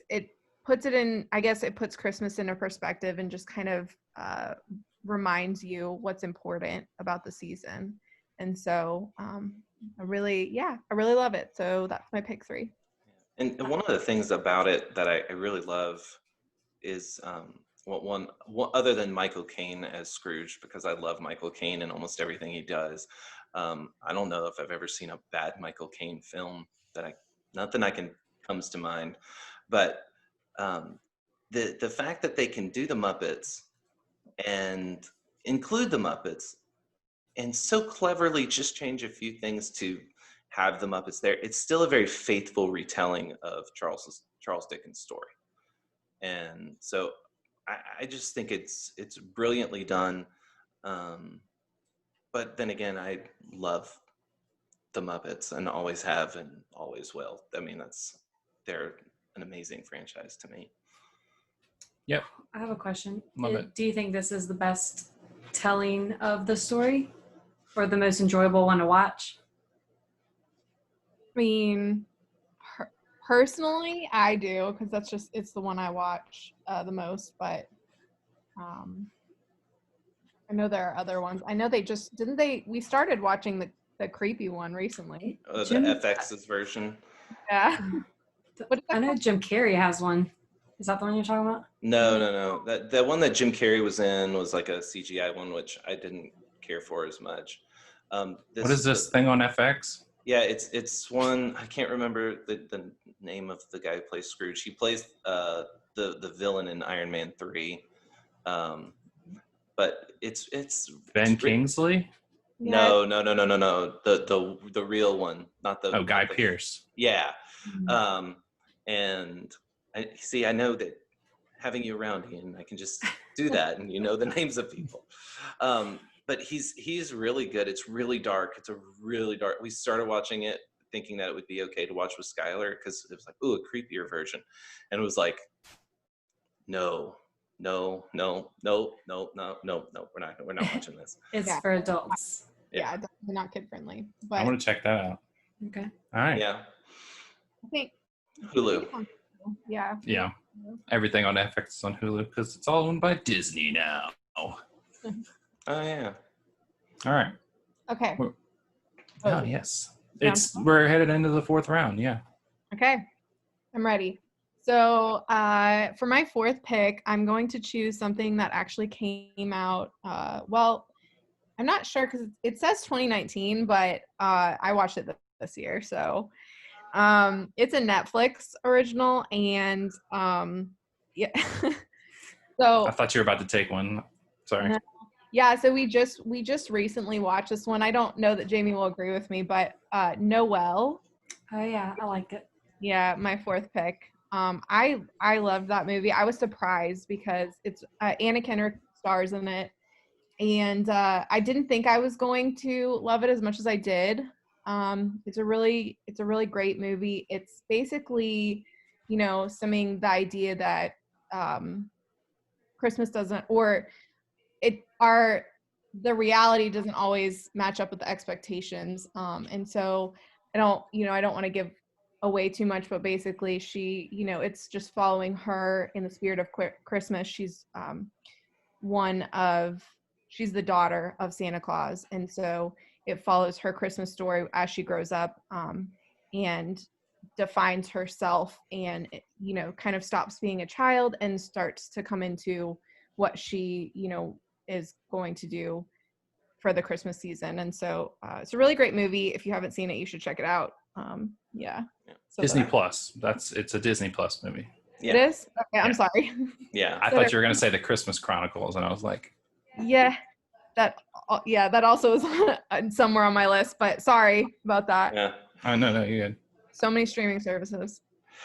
it puts it in, I guess it puts Christmas into perspective and just kind of reminds you what's important about the season. And so I really love it. So that's my pick 3. And one of the things about it that I really love is one other than Michael Caine as Scrooge, because I love Michael Caine and almost everything he does. I don't know if I've ever seen a bad Michael Caine film nothing I can comes to mind, but the fact that they can do the Muppets and include the Muppets and so cleverly just change a few things to have the Muppets there, it's still a very faithful retelling of Charles Dickens' story. And so I just think it's brilliantly done. But then again, I love the Muppets and always have and always will. I mean, they're an amazing franchise to me. Yep. I have a question. Love it. Do you think this is the best telling of the story or the most enjoyable one to watch? I mean, personally, I do, because it's the one I watch the most, but I know there are other ones. I know we started watching the creepy one recently. The FX's version. Yeah. I know Jim Carrey has one. Is that the one you're talking about? No. That one that Jim Carrey was in was like a CGI one, which I didn't care for as much. What is this thing on FX? Yeah, it's one, I can't remember the name of the guy who plays Scrooge. He plays the villain in Iron Man 3. But it's Ben Kingsley? No. The real one, not the Guy Pearce. Yeah. And I know that having you around, Ian, I can just do that and the names of people. But he's really good. It's really dark. It's a really dark. We started watching it thinking that it would be okay to watch with Skylar because it was like, ooh, a creepier version. And it was like, no, we're not watching this. It's for adults. Yeah, definitely not kid friendly. But I want to check that out. Okay. All right. Yeah. I think Hulu. Yeah. Yeah. Everything on FX is on Hulu because it's all owned by Disney now. Oh yeah. All right. Okay. Oh yes. We're headed into the 4th round. Yeah. Okay. I'm ready. So for my 4th pick, I'm going to choose something that actually came out. Well, I'm not sure because it says 2019, but I watched it this year. So it's a Netflix original, and yeah. So I thought you were about to take one. Sorry. Yeah, so we just recently watched this one. I don't know that Jamie will agree with me, but Noelle. Oh yeah, I like it. Yeah, my 4th pick. I loved that movie. I was surprised because it's Anna Kendrick stars in it, and I didn't think I was going to love it as much as I did. It's a really great movie. It's basically, summing the idea that Christmas doesn't, or the reality doesn't always match up with the expectations. And so I don't want to give away too much, but basically she, it's just following her in the spirit of Christmas. She's she's the daughter of Santa Claus. And so it follows her Christmas story as she grows up, and defines herself and, kind of stops being a child and starts to come into what she, is going to do for the Christmas season. And so it's a really great movie. If you haven't seen it, you should check it out. Yeah. So Disney Plus. It's a Disney Plus movie. Yeah. It is? Okay, I'm sorry. Yeah. I thought you were going to say the Christmas Chronicles, and I was like, Yeah. That also is somewhere on my list, but sorry about that. Yeah. oh, no, you're good. So many streaming services.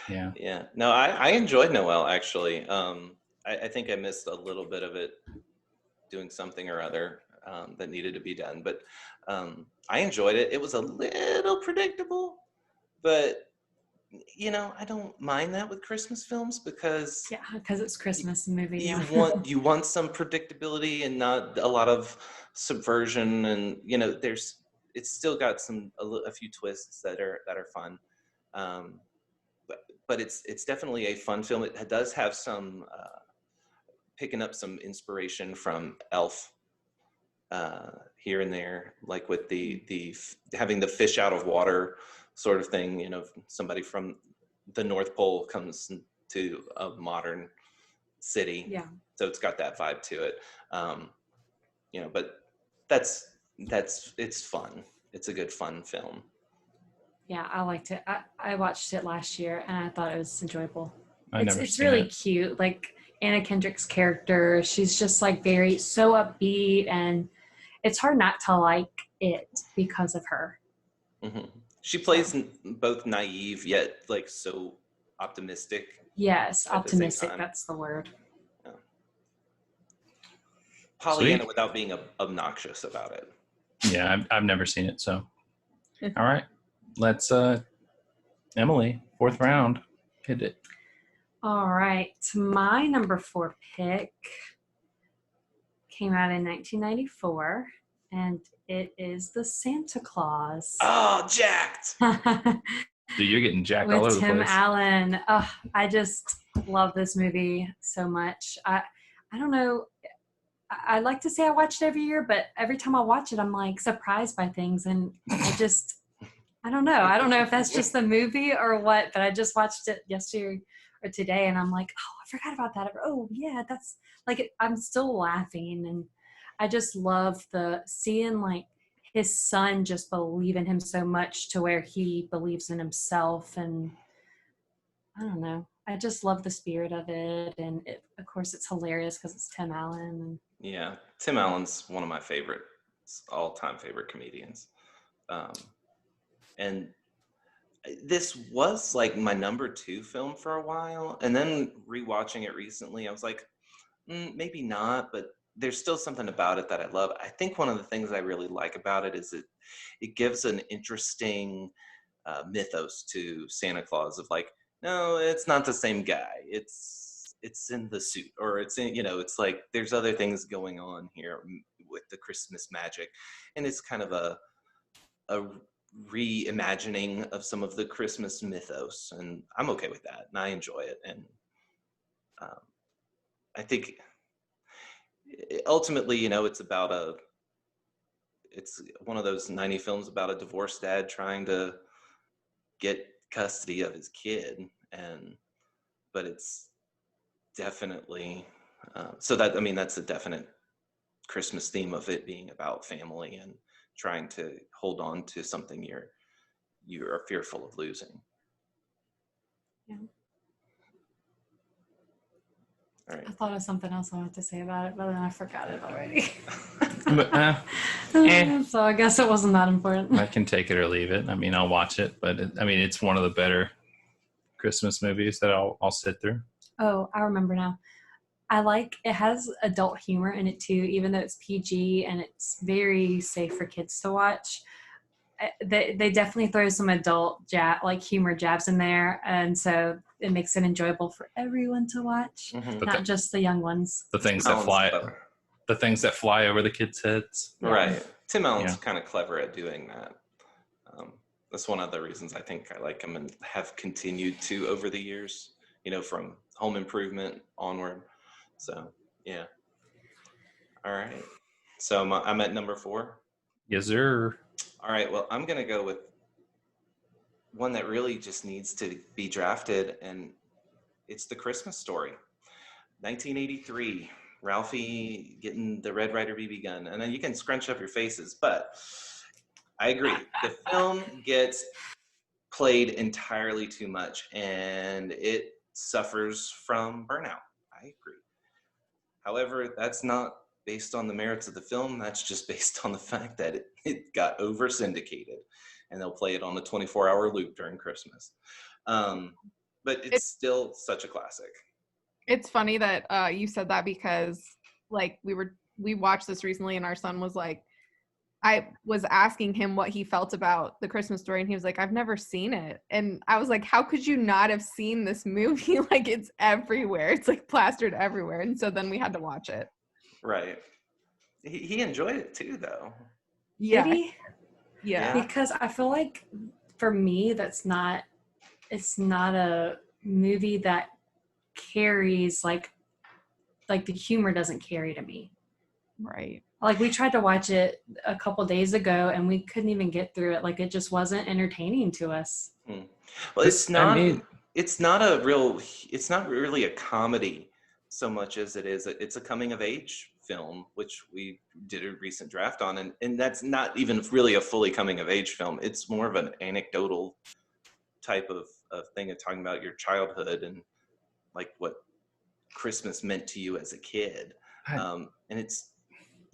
Yeah. Yeah. No, I enjoyed Noelle, actually. I think I missed a little bit of it doing something or other that needed to be done. But I enjoyed it. It was a little predictable, but I don't mind that with Christmas films because Yeah, because it's Christmas movie. you Yeah. want some predictability and not a lot of subversion, and it's still got a few twists that are fun. Um, but it's definitely a fun film. It does have some picking up some inspiration from Elf here and there, like with the having the fish out of water sort of thing. Somebody from the North Pole comes to a modern city, Yeah. so it's got that vibe to it. But that's it's fun. It's a good fun film. Yeah, I liked it. I watched it last year and I thought it was enjoyable. Never It's seen really it. cute. Like Anna Kendrick's character, she's just like so upbeat, and it's hard not to like it because of her. Mm-hmm. She plays both naive yet like so optimistic. Yes, at the same optimistic. time. That's the word. Yeah. Pollyanna Sweet. without being obnoxious about it. Yeah, I've never seen it. So, all right, let's Emily, fourth round, hit it. All right, my number 4 pick came out in 1994, and it is the Santa Claus. Oh, jacked! Dude, you're getting jacked all over With the Tim place. Allen. Oh, I just love this movie so much. I don't know. I like to say I watch it every year, but every time I watch it, I'm like surprised by things, and I don't know. I don't know if that's just the movie or what, but I just watched it yesterday or today, and I'm like, oh, I forgot about that. Oh, yeah, that's like I'm still laughing, and I just love seeing like his son just believe in him so much to where he believes in himself, and I don't know. I just love the spirit of it, and of course it's hilarious because it's Tim Allen. Yeah, Tim Allen's one of my all-time favorite comedians. And this was like my number 2 film for a while, and then rewatching it recently, I was like, maybe not, but there's still something about it that I love. I think one of the things I really like about it is it gives an interesting mythos to Santa Claus of like, no, it's not the same guy. It's in the suit, or it's in, it's like there's other things going on here with the Christmas magic, and it's kind of a reimagining of some of the Christmas mythos, and I'm okay with that, and I enjoy it. And I think ultimately, it's one of those 90 films about a divorced dad trying to get custody of his kid, but it's definitely that's a definite Christmas theme of it being about family and trying to hold on to something you're fearful of losing. Yeah. All right. I thought of something else I wanted to say about it, but then I forgot it already. But, So I guess it wasn't that important. I can take it or leave it. I mean, I'll watch it, but it's one of the better Christmas movies that I'll sit through. Oh, I remember now. It has adult humor in it too, even though it's PG and it's very safe for kids to watch. They definitely throw some adult humor jabs in there, and so it makes it enjoyable for everyone to watch, not just the young ones. The things that fly over the kids' heads. Yeah. Right. Tim Allen's kind of clever at doing that. That's one of the reasons I think I like him and have continued to over the years, from Home Improvement onward. So, yeah. All right. So I'm at number 4. Yes, sir. All right. Well, I'm going to go with one that really just needs to be drafted, and it's The Christmas Story. 1983. Ralphie getting the Red Ryder BB gun. And then you can scrunch up your faces, but I agree. The film gets played entirely too much, and it suffers from burnout. I agree. However, that's not based on the merits of the film. That's just based on the fact that it got over syndicated, and they'll play it on a 24-hour loop during Christmas. But it's still such a classic. It's funny that you said that, because like we watched this recently and our son was like, I was asking him what he felt about the Christmas Story, and he was like, I've never seen it. And I was like, how could you not have seen this movie? Like, it's everywhere. It's like plastered everywhere. And so then we had to watch it. Right. He enjoyed it too, though. Yeah. Did he? Yeah. Because I feel like for me, it's not a movie that carries like the humor doesn't carry to me. Right. Like we tried to watch it a couple days ago and we couldn't even get through it. Like it just wasn't entertaining to us. Well, it's not really a comedy so much as it's a coming of age film, which we did a recent draft on, and that's not even really a fully coming of age film. It's more of an anecdotal type of thing of talking about your childhood and like what Christmas meant to you as a kid. And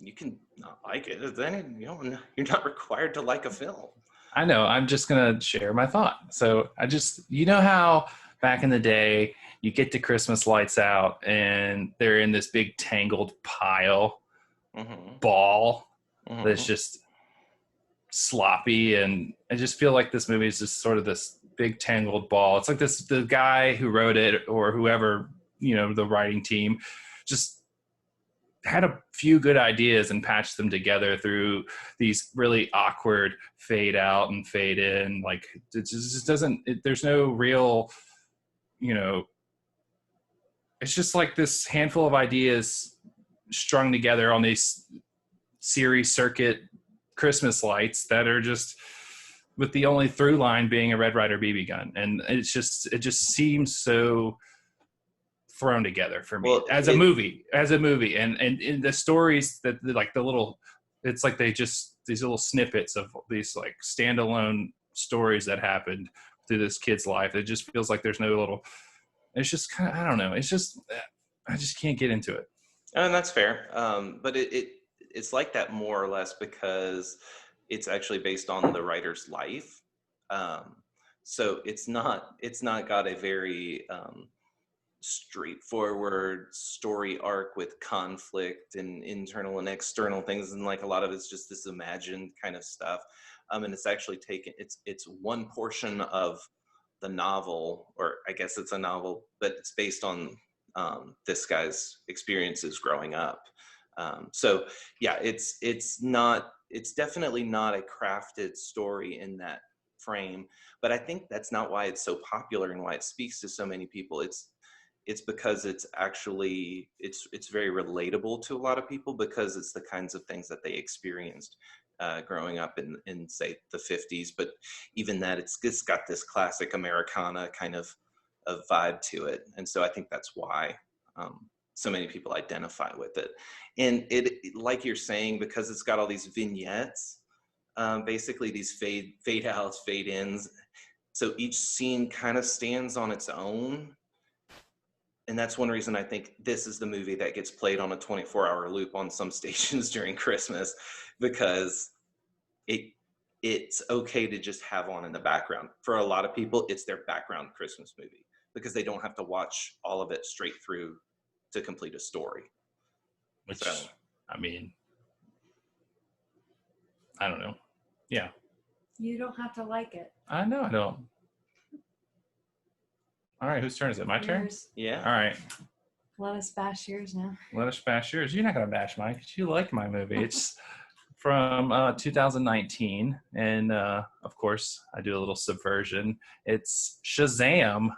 you can not like it, then you're not required to like a film. I know. I'm just going to share my thought. So how back in the day, you get the Christmas lights out and they're in this big tangled ball that's just sloppy. And I just feel like this movie is just sort of this big tangled ball. It's like the guy who wrote it or whoever, the writing team just had a few good ideas and patched them together through these really awkward fade out and fade in. Like it just doesn't, there's no real, it's just like this handful of ideas strung together on these series circuit Christmas lights that are just with the only through line being a Red Ryder BB gun. And it just seems so thrown together for me as a movie and in the stories that like the little, it's like these little snippets of these like standalone stories that happened through this kid's life. It just feels like there's no little, it's just kind of, I don't know. It's just, I just can't get into it. And that's fair. But it's like that more or less because it's actually based on the writer's life. So it's not got a very, straightforward story arc with conflict and internal and external things, and like a lot of it's just this imagined kind of stuff, and it's actually it's one portion of the novel, or I guess it's a novel, but it's based on this guy's experiences growing up. So yeah, it's definitely not a crafted story in that frame, but I think that's not why it's so popular and why it speaks to so many people. It's because it's actually it's very relatable to a lot of people because it's the kinds of things that they experienced growing up in say the 50s. But even that, it's got this classic Americana kind of vibe to it, and so I think that's why so many people identify with it. And it, like you're saying, because it's got all these vignettes, basically these fade outs, fade ins. So each scene kind of stands on its own. And that's one reason I think this is the movie that gets played on a 24-hour loop on some stations during Christmas, because it's okay to just have on in the background. For a lot of people, it's their background Christmas movie because they don't have to watch all of it straight through to complete a story. Which, I mean, I don't know. Yeah. You don't have to like it. I know I don't. All right, whose turn is it? My turn? Yeah. All right. Let us bash yours now. Let us bash yours. You're not going to bash mine because you like my movie. It's from 2019. And, of course, I do a little subversion. It's Shazam.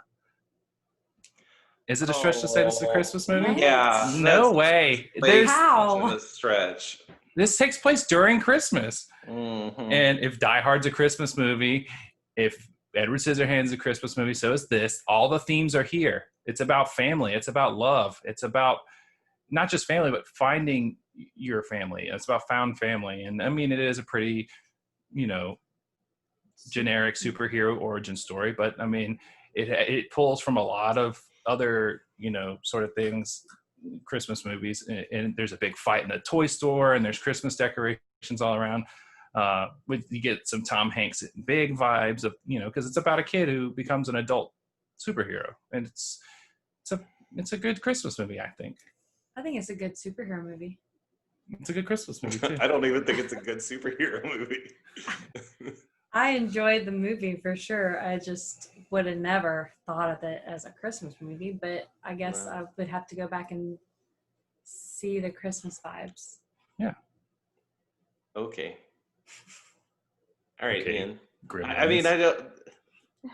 Is it a stretch to say this is a Christmas movie? Yeah. No way. How? A stretch. This takes place during Christmas. Mm-hmm. And if Die Hard's a Christmas movie, if Edward Scissorhands is a Christmas movie, so is this. All the themes are here. It's about family. It's about love. It's about not just family, but finding your family. It's about found family. And I mean, it is a pretty, generic superhero origin story, but I mean, it pulls from a lot of other, sort of things, Christmas movies. And there's a big fight in the toy store and there's Christmas decorations all around. You get some Tom Hanks big vibes of, because it's about a kid who becomes an adult superhero, and it's a good Christmas movie, I think. I think it's a good superhero movie. It's a good Christmas movie too. I don't even think it's a good superhero movie. I enjoyed the movie for sure. I just would have never thought of it as a Christmas movie, but I guess Wow. I would have to go back and see the Christmas vibes. Yeah. Okay. All right, Okay. Ian. Gremlins. I mean, I don't.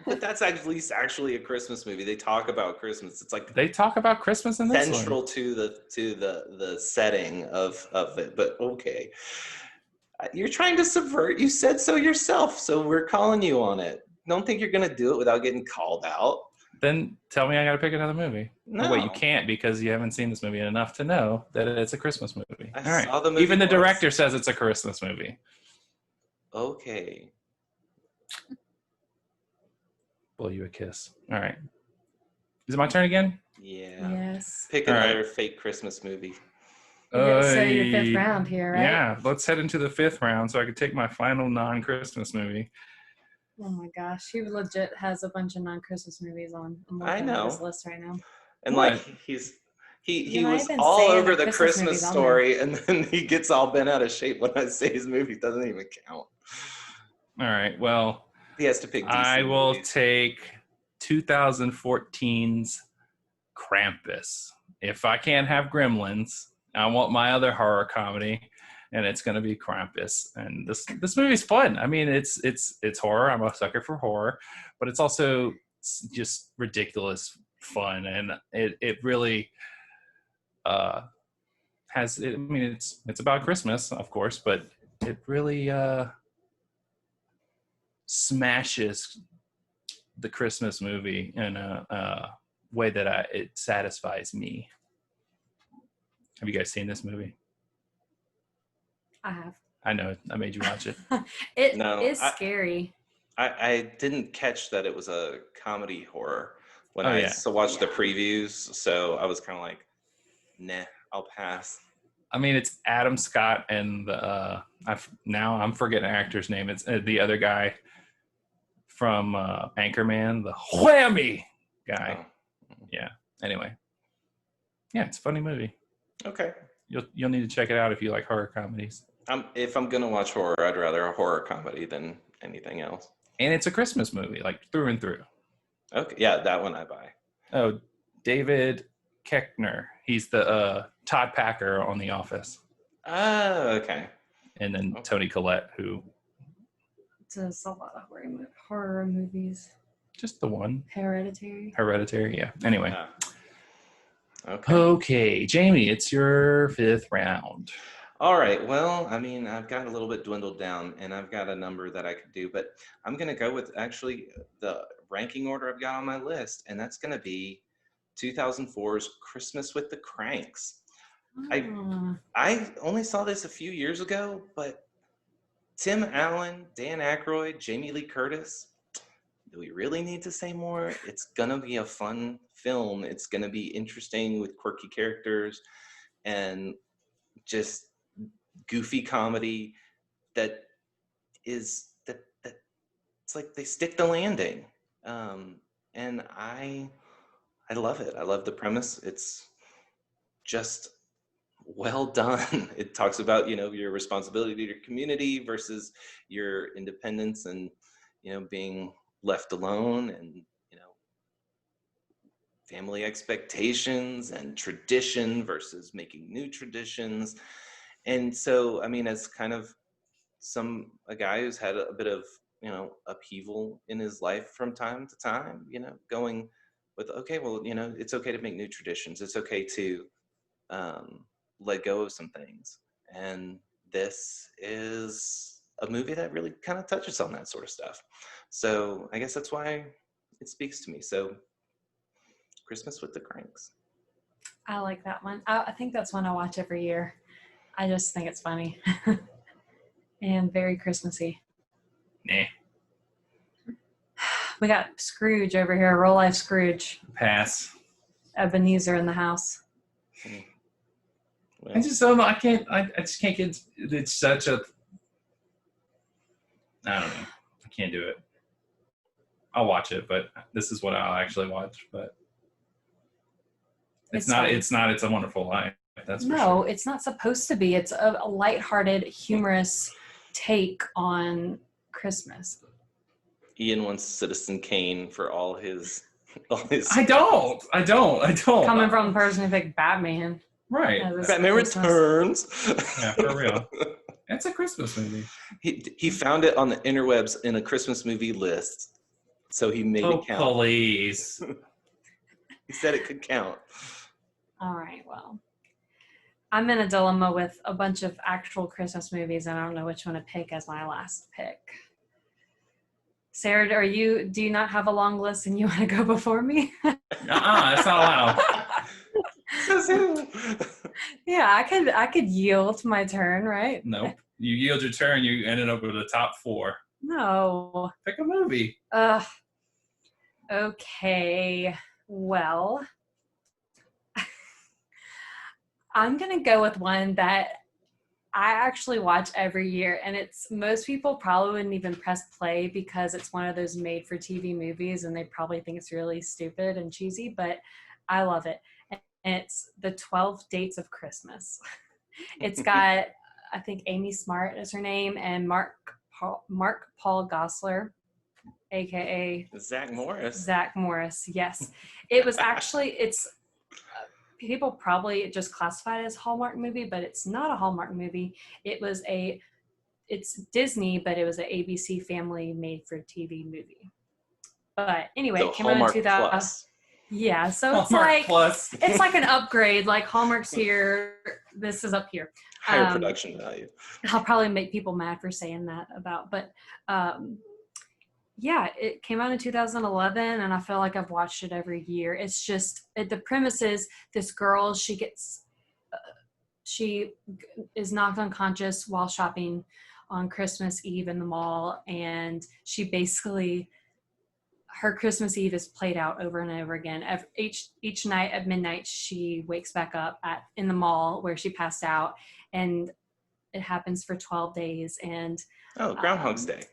But that's actually a Christmas movie. They talk about Christmas. It's like They talk about Christmas in this central one. to the setting of it. But okay, you're trying to subvert. You said so yourself, so we're calling you on it. Don't think you're gonna do it without getting called out. Then tell me I got to pick another movie. No. Oh, wait, you can't because you haven't seen this movie enough to know that it's a Christmas movie. I All right. saw the movie Even the once. director says it's a Christmas movie. Okay. Blow you a kiss. All right. Is it my turn again? Yeah. Yes. Pick All right. another fake Christmas movie. So your fifth round here, right? Yeah, let's head into the fifth round so I can take my final non-Christmas movie. Oh my gosh, he legit has a bunch of non-Christmas movies on. I'm I looking at know. his list right now. And What? like he You know, was I've been all saying over the the Christmas Christmas movies on story, and then he gets all bent out of shape when I say his movie doesn't even count. All right, well, He has to pick DC I will movies. take 2014's Krampus. If I can't have Gremlins, I want my other horror comedy, and it's going to be Krampus. And this movie's fun. I mean, it's horror. I'm a sucker for horror, but it's also just ridiculous fun, and it really has. I mean, it's about Christmas, of course, but it really smashes the Christmas movie in a way that it satisfies me. Have you guys seen this movie? I have. I know I made you watch it. It No, is scary. I didn't catch that it was a comedy horror when Oh, I yeah. watched the Yeah. previews, so I was kind of like, nah, I'll pass. I mean, it's Adam Scott and I'm forgetting the actor's name. It's the other guy from Anchorman, the whammy guy. Oh. Yeah. Anyway, yeah, it's a funny movie. Okay. You'll need to check it out if you like horror comedies. If I'm gonna watch horror, I'd rather a horror comedy than anything else. And it's a Christmas movie, like through and through. Okay, yeah, that one I buy. Oh, David Koechner. He's the Todd Packer on The Office. Oh, okay. And then Toni Collette, who It's a lot of horror movies. just the one. Hereditary. Hereditary, yeah. Anyway. Yeah. Okay. Okay, Jamie, it's your fifth round. All right. Well, I mean, I've got a little bit dwindled down, and I've got a number that I could do, but I'm going to go with actually the ranking order I've got on my list, and that's going to be 2004's Christmas with the Cranks. Ah. I only saw this a few years ago, but Tim Allen, Dan Aykroyd, Jamie Lee Curtis, do we really need to say more? It's going to be a fun film. It's going to be interesting with quirky characters and just goofy comedy that it's like they stick the landing. And I love it. I love the premise. It's just well done. It talks about, your responsibility to your community versus your independence and, being left alone and, family expectations and tradition versus making new traditions. And so, I mean, as kind of a guy who's had a bit of, upheaval in his life from time to time, going with, okay, well, it's okay to make new traditions. It's okay to let go of some things. And this is a movie that really kind of touches on that sort of stuff. So I guess that's why it speaks to me. So Christmas with the Cranks. I like that one. I think that's one I watch every year. I just think it's funny and very Christmassy. Nah. We got Scrooge over here, real life Scrooge. Pass. Ebenezer in the house. Well, I just don't know. I just can't get. It's such a. I don't know. I can't do it. I'll watch it, but this is what I'll actually watch. But it's not. funny. It's not. It's a Wonderful Life. That's for No, sure. it's not supposed to be. It's a lighthearted, humorous take on Christmas. Ian wants Citizen Kane for all his. I don't. Coming from the person who picked Batman. Right. Batman Returns. Yeah, for real. It's a Christmas movie. He found it on the interwebs in a Christmas movie list, so he made it count. Please. He said it could count. All right, well. I'm in a dilemma with a bunch of actual Christmas movies, and I don't know which one to pick as my last pick. Sarah, do you not have a long list and you want to go before me? It's not allowed. Yeah, I could yield my turn, right? Nope. You yield your turn, you ended up with the top 4. No. Pick a movie. Okay. Well, I'm going to go with one that I actually watch every year, and most people probably wouldn't even press play because it's one of those made for TV movies and they probably think it's really stupid and cheesy, but I love it. And it's The 12 Dates of Christmas. It's got, I think Amy Smart is her name, and Mark Paul Gosselaar, aka Zach Morris. Yes. It was actually, people probably just classify it as a Hallmark movie, but it's not a Hallmark movie. It's Disney, but it was an ABC Family made for TV movie. But anyway, so it came out in 2000. Plus. Yeah, so Hallmark Plus. It's like an upgrade. Like Hallmark's here, this is up here. Higher production value. I'll probably make people mad for saying that but yeah, it came out in 2011, and I feel like I've watched it every year. It's just, the premise is this girl, she is knocked unconscious while shopping on Christmas Eve in the mall, and she basically, her Christmas Eve is played out over and over again. Each night at midnight, she wakes back up in the mall where she passed out, and it happens for 12 days. And Groundhog's Day.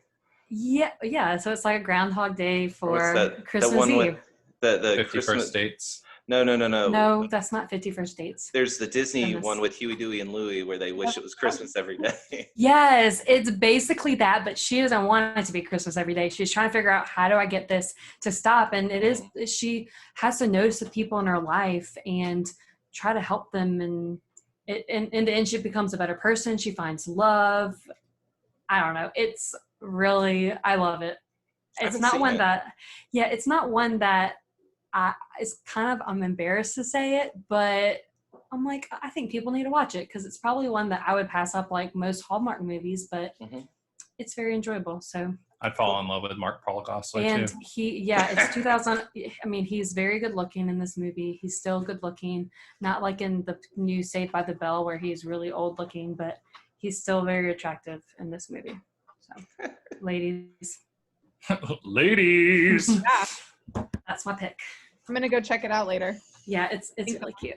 Yeah. So it's like a Groundhog Day for Christmas one Eve. With the 50 Christmas First Dates. No. No, that's not 50 First Dates. There's the Disney one with Huey, Dewey, and Louie where they wish it was Christmas every day. Yes, it's basically that, but she doesn't want it to be Christmas every day. She's trying to figure out, how do I get this to stop? And she has to notice the people in her life and try to help them. And in the end, she becomes a better person. She finds love. I don't know. It's really, I love it. It's not one that it's kind of, I'm embarrassed to say it, but I'm like, I think people need to watch it because it's probably one that I would pass up like most Hallmark movies, but it's very enjoyable. So I'd fall in love with Mark Paul Gosselaar and too. It's 2000. I mean, he's very good looking in this movie. He's still good looking, not like in the new Saved by the Bell where he's really old looking, but he's still very attractive in this movie. So, ladies. Ladies. Yeah. That's my pick. I'm gonna go check it out later. Yeah, it's really cute.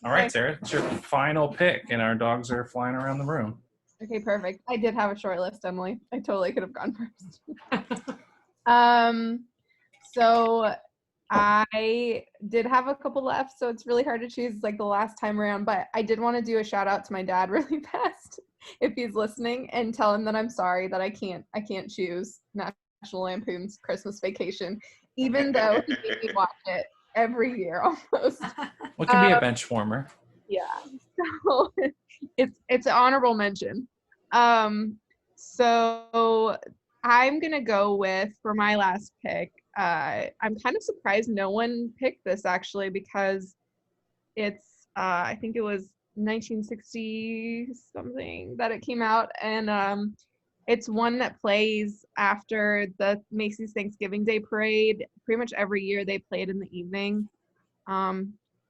All right, Sarah, it's your final pick, and our dogs are flying around the room. Okay, perfect. I did have a short list, Emily. I totally could have gone first. So I did have a couple left, so it's really hard to choose like the last time around, but I did want to do a shout out to my dad really fast if he's listening, and tell him that I'm sorry that I can't choose National Lampoon's Christmas Vacation, even though he made me watch it every year almost. What can be a bench warmer? Yeah. So it's an honorable mention. So I'm gonna go with, for my last pick, I'm kind of surprised no one picked this actually, because it's I think it was 1960 something that it came out, and it's one that plays after the Macy's Thanksgiving Day Parade. Pretty much every year they play it in the evening,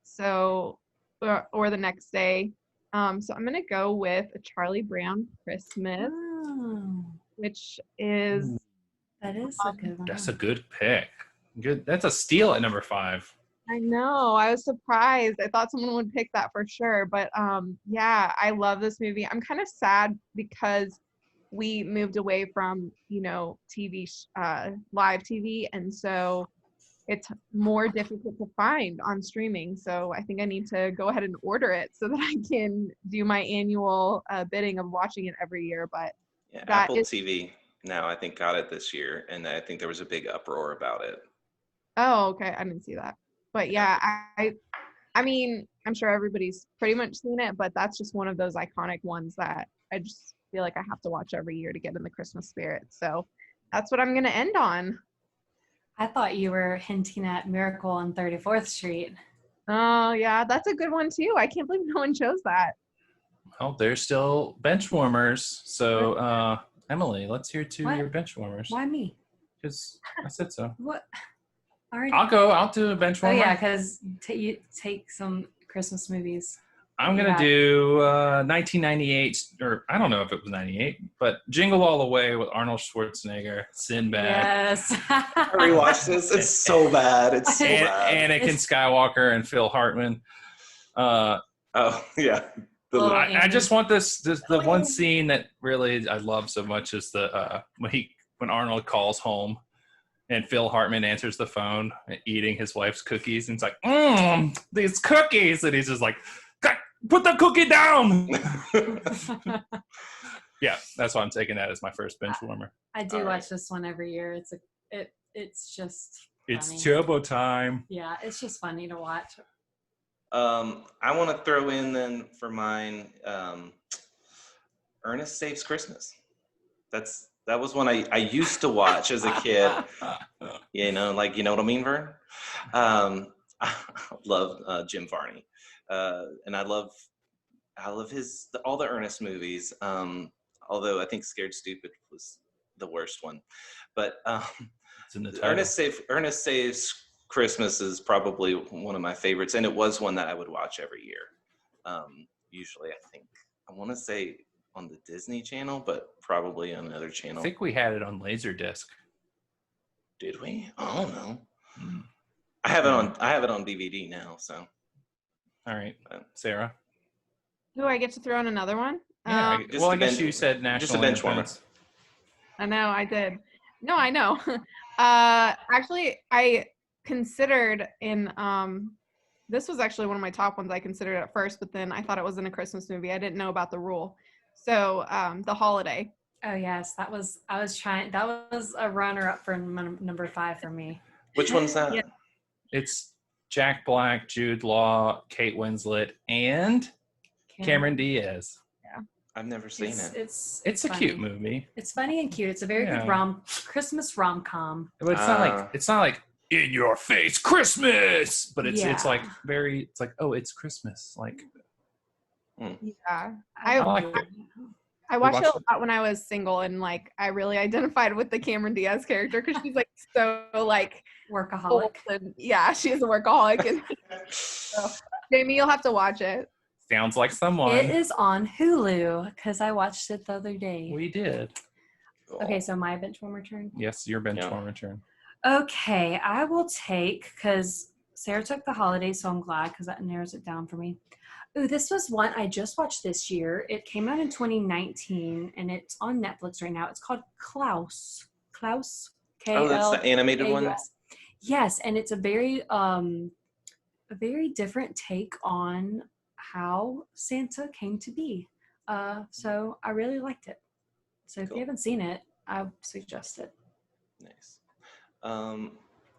so or the next day. So I'm gonna go with A Charlie Brown Christmas, which is that is a good one. That's a good pick. Good. That's a steal at number 5. I know. I was surprised. I thought someone would pick that for sure. But yeah, I love this movie. I'm kind of sad because we moved away from, TV, live TV. And so it's more difficult to find on streaming. So I think I need to go ahead and order it so that I can do my annual bidding of watching it every year. But Yeah, that Apple is, TV now I think got it this year, and I think there was a big uproar about it. oh, okay, I didn't see that. But yeah, I mean, I'm sure everybody's pretty much seen it, but that's just one of those iconic ones that I just feel like I have to watch every year to get in the Christmas spirit. So that's what I'm gonna end on. I thought you were hinting at Miracle on 34th Street. Oh yeah, that's a good one too. I can't believe no one chose that. Oh, there's still bench warmers. So, Emily, let's hear your bench warmers. Why me? Because I said so. What? Already? I'll do a bench Oh warmer. yeah, because you take some Christmas movies. I'm going to do 1998, or I don't know if it was 98, but Jingle All the Way with Arnold Schwarzenegger, Sinbad. Yes. I rewatched this. It's so bad. It's so bad. Anakin Skywalker and Phil Hartman. Oh, yeah. I just want the one scene that really I love so much is the when Arnold calls home and Phil Hartman answers the phone eating his wife's cookies, and it's like, these cookies, and he's just like, put the cookie down. Yeah, that's why I'm taking that as my first bench warmer. I do watch this one every year. It's just funny. It's turbo time. Yeah, it's just funny to watch. I want to throw in then for mine, Ernest Saves Christmas. That was one I used to watch as a kid. You know what I mean, Vern? I love Jim Varney, and I love all the Ernest movies. Although I think Scared Stupid was the worst one, but Ernest Saves Christmas is probably one of my favorites, and it was one that I would watch every year. Usually, I want to say on the Disney Channel, but probably on another channel. I think we had it on Laserdisc. Did we? I don't know. I have it on DVD now. So, all right, Sarah. Do I get to throw in another one? Yeah. I guess you said national. Just a bench warmer. I know, I did. No, I know. Actually, I considered this was actually one of my top ones I considered at first, but then I thought it wasn't a Christmas movie. I didn't know about the rule. So The Holiday. Oh yes, that was a runner up for number 5 for me. Which one's that? Yeah. It's Jack Black, Jude Law, Kate Winslet, and Cameron Diaz. Yeah, I've never seen it. It's a cute movie. It's funny and cute. It's a very good Christmas rom-com. But it's not like in your face Christmas, but it's like it's Christmas. Like, yeah, I like it. I watched it a lot when I was single, and like I really identified with the Cameron Diaz character because she's like so like workaholic. And, yeah, she is a workaholic. And so, Jamie, you'll have to watch it. Sounds like someone. It is on Hulu because I watched it the other day. We did. Okay, so my bench warmer turn. Yes, your bench warmer turn. Okay, I will take, because Sarah took The Holiday, so I'm glad because that narrows it down for me. Ooh, this was one I just watched this year. It came out in 2019, and it's on Netflix right now. It's called Klaus. Klaus? Oh, that's the animated one? Yes, and it's a very different take on how Santa came to be. So I really liked it. So if you haven't seen it, I suggest it. Nice. Ian,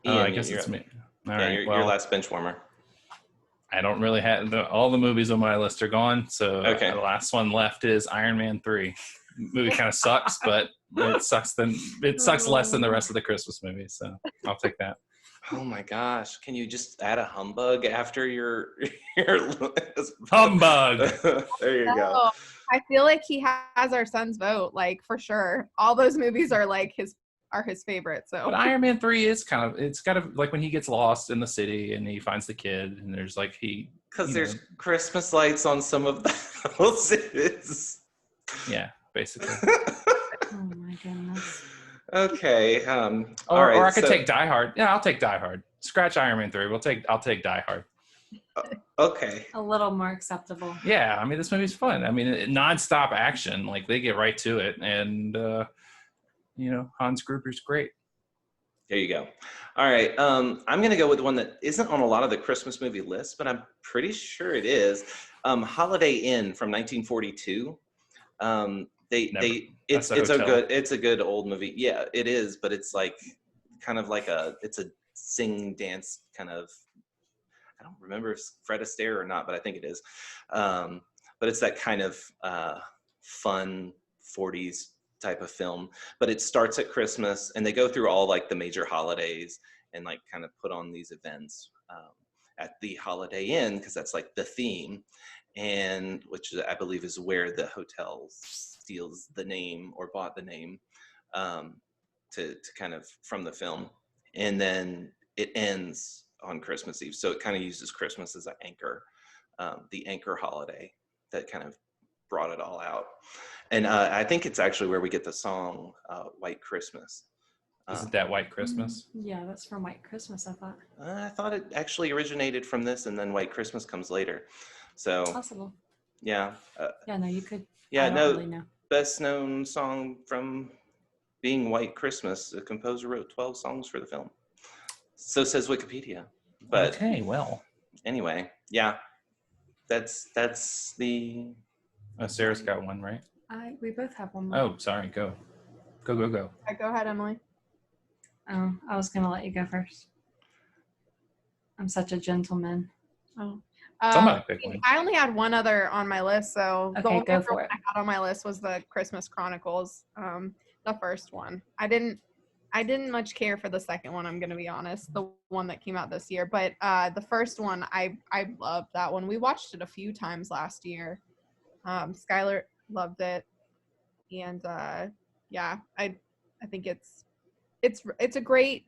I guess it's me. All right, your last bench warmer. I don't really have all the movies on my list are gone, so the last one left is Iron Man 3. Movie kind of sucks, but it sucks less than the rest of the Christmas movies, so I'll take that. Oh my gosh! Can you just add a humbug after your humbug? There you go. I feel like he has our son's vote, like for sure. All those movies are like his favorites. So, but Iron Man 3 is it's kind of like when he gets lost in the city and he finds the kid, and there's like there's Christmas lights on some of the houses. Yeah, basically. Oh my goodness. Okay. Or I could take Die Hard. Yeah, I'll take Die Hard. Scratch Iron Man 3. I'll take Die Hard. Okay. A little more acceptable. Yeah, I mean this movie's fun. I mean nonstop action. Like they get right to it, and Hans Gruber's great. There you go. All right. I'm going to go with one that isn't on a lot of the Christmas movie lists, but I'm pretty sure it is. Holiday Inn from 1942. It's a good old movie. Yeah, it is, but it's like kind of like it's a sing dance kind of. I don't remember if it's Fred Astaire or not, but I think it is. But it's that kind of fun 40s type of film. But it starts at Christmas, and they go through all like the major holidays and like kind of put on these events at the Holiday Inn, because that's like the theme, and which I believe is where the hotel steals the name or bought the name to kind of from the film. And then it ends on Christmas Eve. So it kind of uses Christmas as an anchor, the anchor holiday that kind of brought it all out. And I think it's actually where we get the song White Christmas. Isn't that White Christmas? Yeah, that's from White Christmas, I thought. I thought it actually originated from this, and then White Christmas comes later. So Possible. yeah. Yeah, no, you could. Yeah, I don't really know. Best known song from being White Christmas. The composer wrote 12 songs for the film. So says Wikipedia. But okay, well. Anyway, yeah. That's the. Sarah's got one, right? We both have one more. Oh, sorry. Go. Go. Go ahead, Emily. Oh, I was gonna let you go first. I'm such a gentleman. Oh. Somebody pick one. I only had one other on my list, so the Okay, only go other for one it. I had on my list was the Christmas Chronicles, the first one. I didn't much care for the second one, I'm gonna be honest, the one that came out this year. But the first one, I loved that one. We watched it a few times last year. Skylar loved it, and yeah, I think it's a great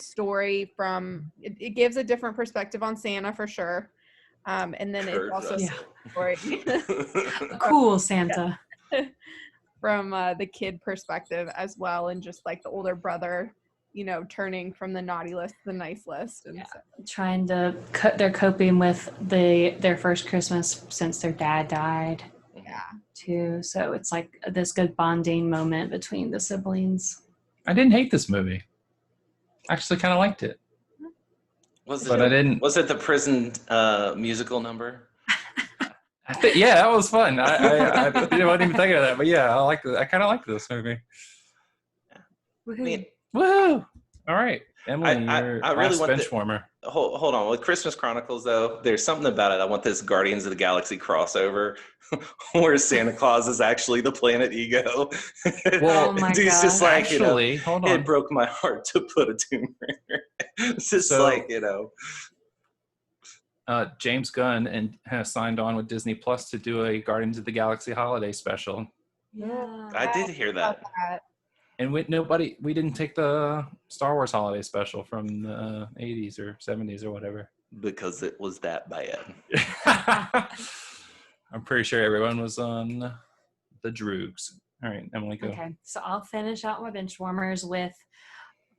story from it gives a different perspective on Santa for sure, and then it's also a story Cool Santa from the kid perspective as well, and just like the older brother, turning from the naughty list to the nice list, and trying to they're coping with their first Christmas since their dad died. Yeah. Too. So it's like this good bonding moment between the siblings. I didn't hate this movie. I actually kind of liked it. But I didn't. Was it the prison musical number? Yeah, that was fun. I wasn't even thinking of that, but yeah, I like it. I kind of like this movie. Woohoo. Woo! All right, Emily, I really last want bench warmer. Hold on. With Christmas Chronicles, though, there's something about it. I want this Guardians of the Galaxy crossover where Santa Claus is actually the planet Ego. Well, he's just like, actually, hold on. It broke my heart to put a Tomb Raider. It's just James Gunn has signed on with Disney Plus to do a Guardians of the Galaxy holiday special. Yeah. I did hear that. And we didn't take the Star Wars holiday special from the 80s or 70s or whatever. Because it was that bad. I'm pretty sure everyone was on the Droogs. All right, Emily, go. Okay, so I'll finish out my bench warmers with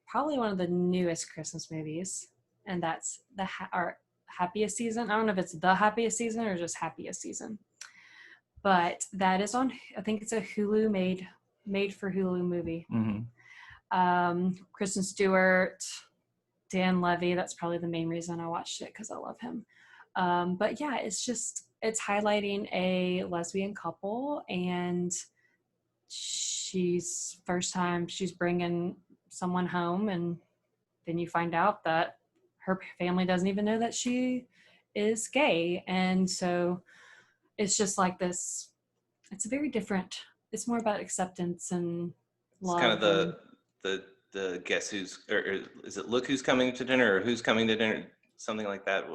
probably one of the newest Christmas movies, and that's our Happiest Season. I don't know if it's the Happiest Season or just Happiest Season, but that is on. I think it's a Hulu made for Hulu movie. Mm-hmm. Kristen Stewart, Dan Levy. That's probably the main reason I watched it, because I love him. But yeah, it's highlighting a lesbian couple, and first time she's bringing someone home, and then you find out that her family doesn't even know that she is gay. And so it's just like this, it's very different. It's more about acceptance and love. It's kind of the guess who's, or is it Look Who's Coming to Dinner, or Who's Coming to Dinner? Something like that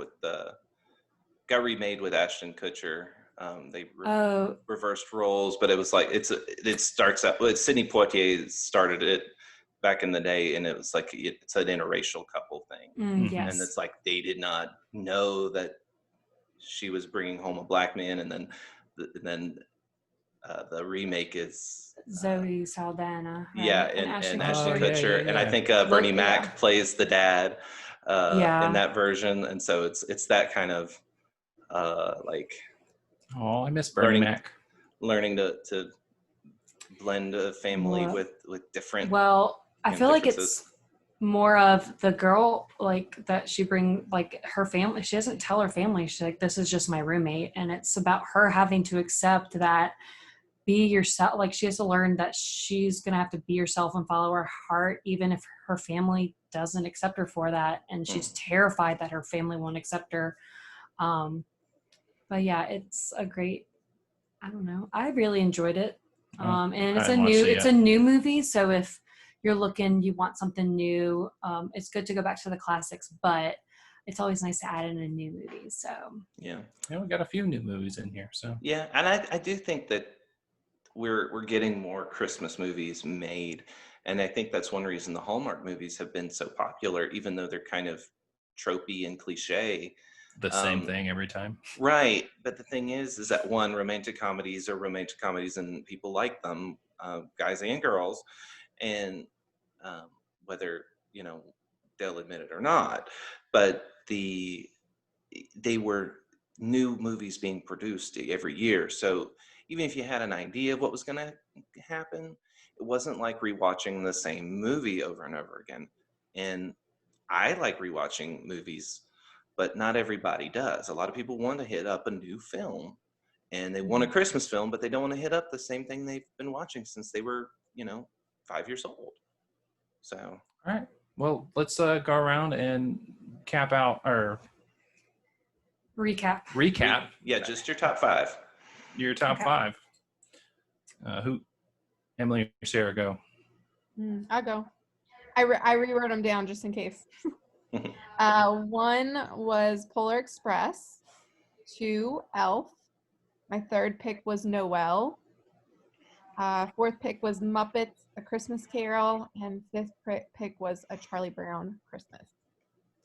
got remade with Ashton Kutcher. They reversed roles, but it was like, it starts out, Sidney Poitier started it back in the day, and it was like, it's an interracial couple thing. Yes. And it's like, they did not know that she was bringing home a black man, and then the remake is Zoe Saldana. Right? Yeah, and Ashton Kutcher, yeah. And I think Bernie Mac plays the dad in that version, and so it's that kind of like. Oh, I miss Bernie Mac. Learning to blend a family with different. Well, I feel like it's more of the girl, like that she bring, like her family. She doesn't tell her family. She's like, this is just my roommate. And it's about her having to accept that, be yourself. Like she has to learn that she's going to have to be herself and follow her heart, even if her family doesn't accept her for that. And she's terrified that her family won't accept her. But yeah, it's a great, I don't know. I really enjoyed it. And it's a new movie. So if you're looking, you want something new, it's good to go back to the classics, but it's always nice to add in a new movie. So Yeah, we got a few new movies in here. So yeah, and I do think that we're getting more Christmas movies made, and I think that's one reason the Hallmark movies have been so popular, even though they're kind of tropey and cliche. the same thing every time. Right, but the thing is that one, romantic comedies are romantic comedies, and people like them, guys and girls, and whether they'll admit it or not, but they were new movies being produced every year. So even if you had an idea of what was going to happen, it wasn't like rewatching the same movie over and over again. And I like rewatching movies, but not everybody does. A lot of people want to hit up a new film, and they want a Christmas film, but they don't want to hit up the same thing they've been watching since they were, 5 years old. So, all right. Well, let's go around and cap out or recap. Yeah, just your top 5. Your top 5. Who? Emily or Sarah, go. I'll go. I rewrote them down just in case. 1 was Polar Express. 2, Elf. My 3rd pick was Noel. 4th pick was Muppets, A Christmas Carol. And 5th pick was A Charlie Brown Christmas.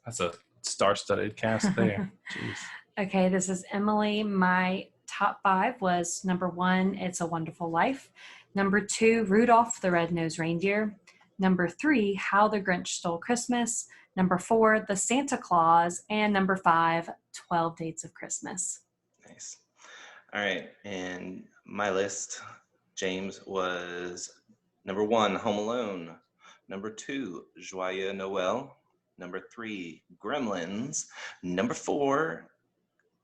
That's a star-studded cast there. Jeez. Okay, this is Emily. My top 5 was number 1, It's a Wonderful Life. Number 2, Rudolph the Red-Nosed Reindeer. Number 3, How the Grinch Stole Christmas. Number 4, The Santa Claus. And number 5, 12 Dates of Christmas. Nice. All right, and my list, James, was number 1, Home Alone. Number 2, Joyeux Noel. Number 3, Gremlins. Number 4,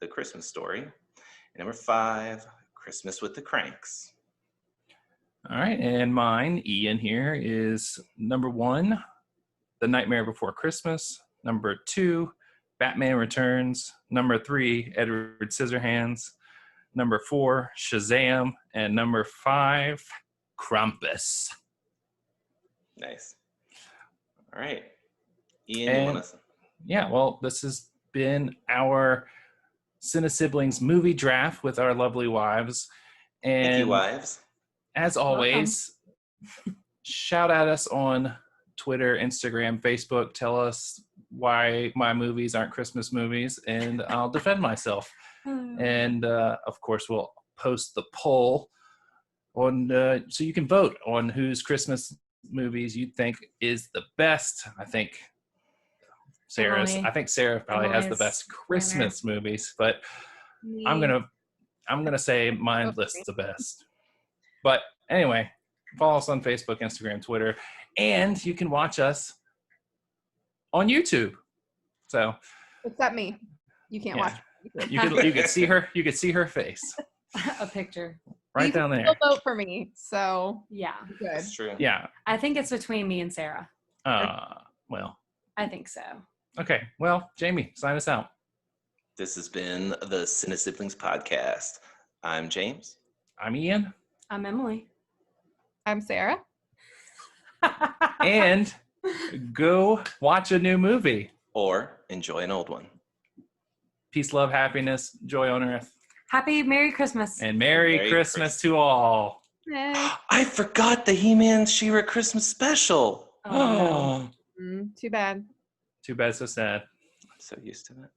The Christmas Story. And number 5, Christmas with the Cranks. All right, and mine, Ian here, is number 1, The Nightmare Before Christmas. Number 2, Batman Returns. Number 3, Edward Scissorhands. Number 4, Shazam. And number 5, Krampus. Nice. All right. Ian, you want to... Yeah, well, this has been our Cine-Siblings movie draft with our lovely wives. And thank you, wives. As always, shout at us on Twitter, Instagram, Facebook. Tell us why my movies aren't Christmas movies, and I'll defend myself. And, of course, we'll post the poll on so you can vote on whose Christmas movies you think is the best. I think Sarah probably has the best Christmas movies, but I'm gonna say mine lists the best. But anyway, follow us on Facebook, Instagram, Twitter, and you can watch us on YouTube. So except me, you can't watch. You could see her. You could see her face. A picture right down there. Still vote for me. So yeah, good. That's true. Yeah, I think it's between me and Sarah. Well, I think so. Okay. Well, Jamie, sign us out. This has been the Cine-Siblings podcast. I'm James. I'm Ian. I'm Emily. I'm Sarah. And go watch a new movie. Or enjoy an old one. Peace, love, happiness, joy on earth. Happy Merry Christmas. And Merry Christmas to all. Hey. I forgot the He-Man She-Ra Christmas special. Oh, no. Too bad. Too bad, so sad. I'm so used to it.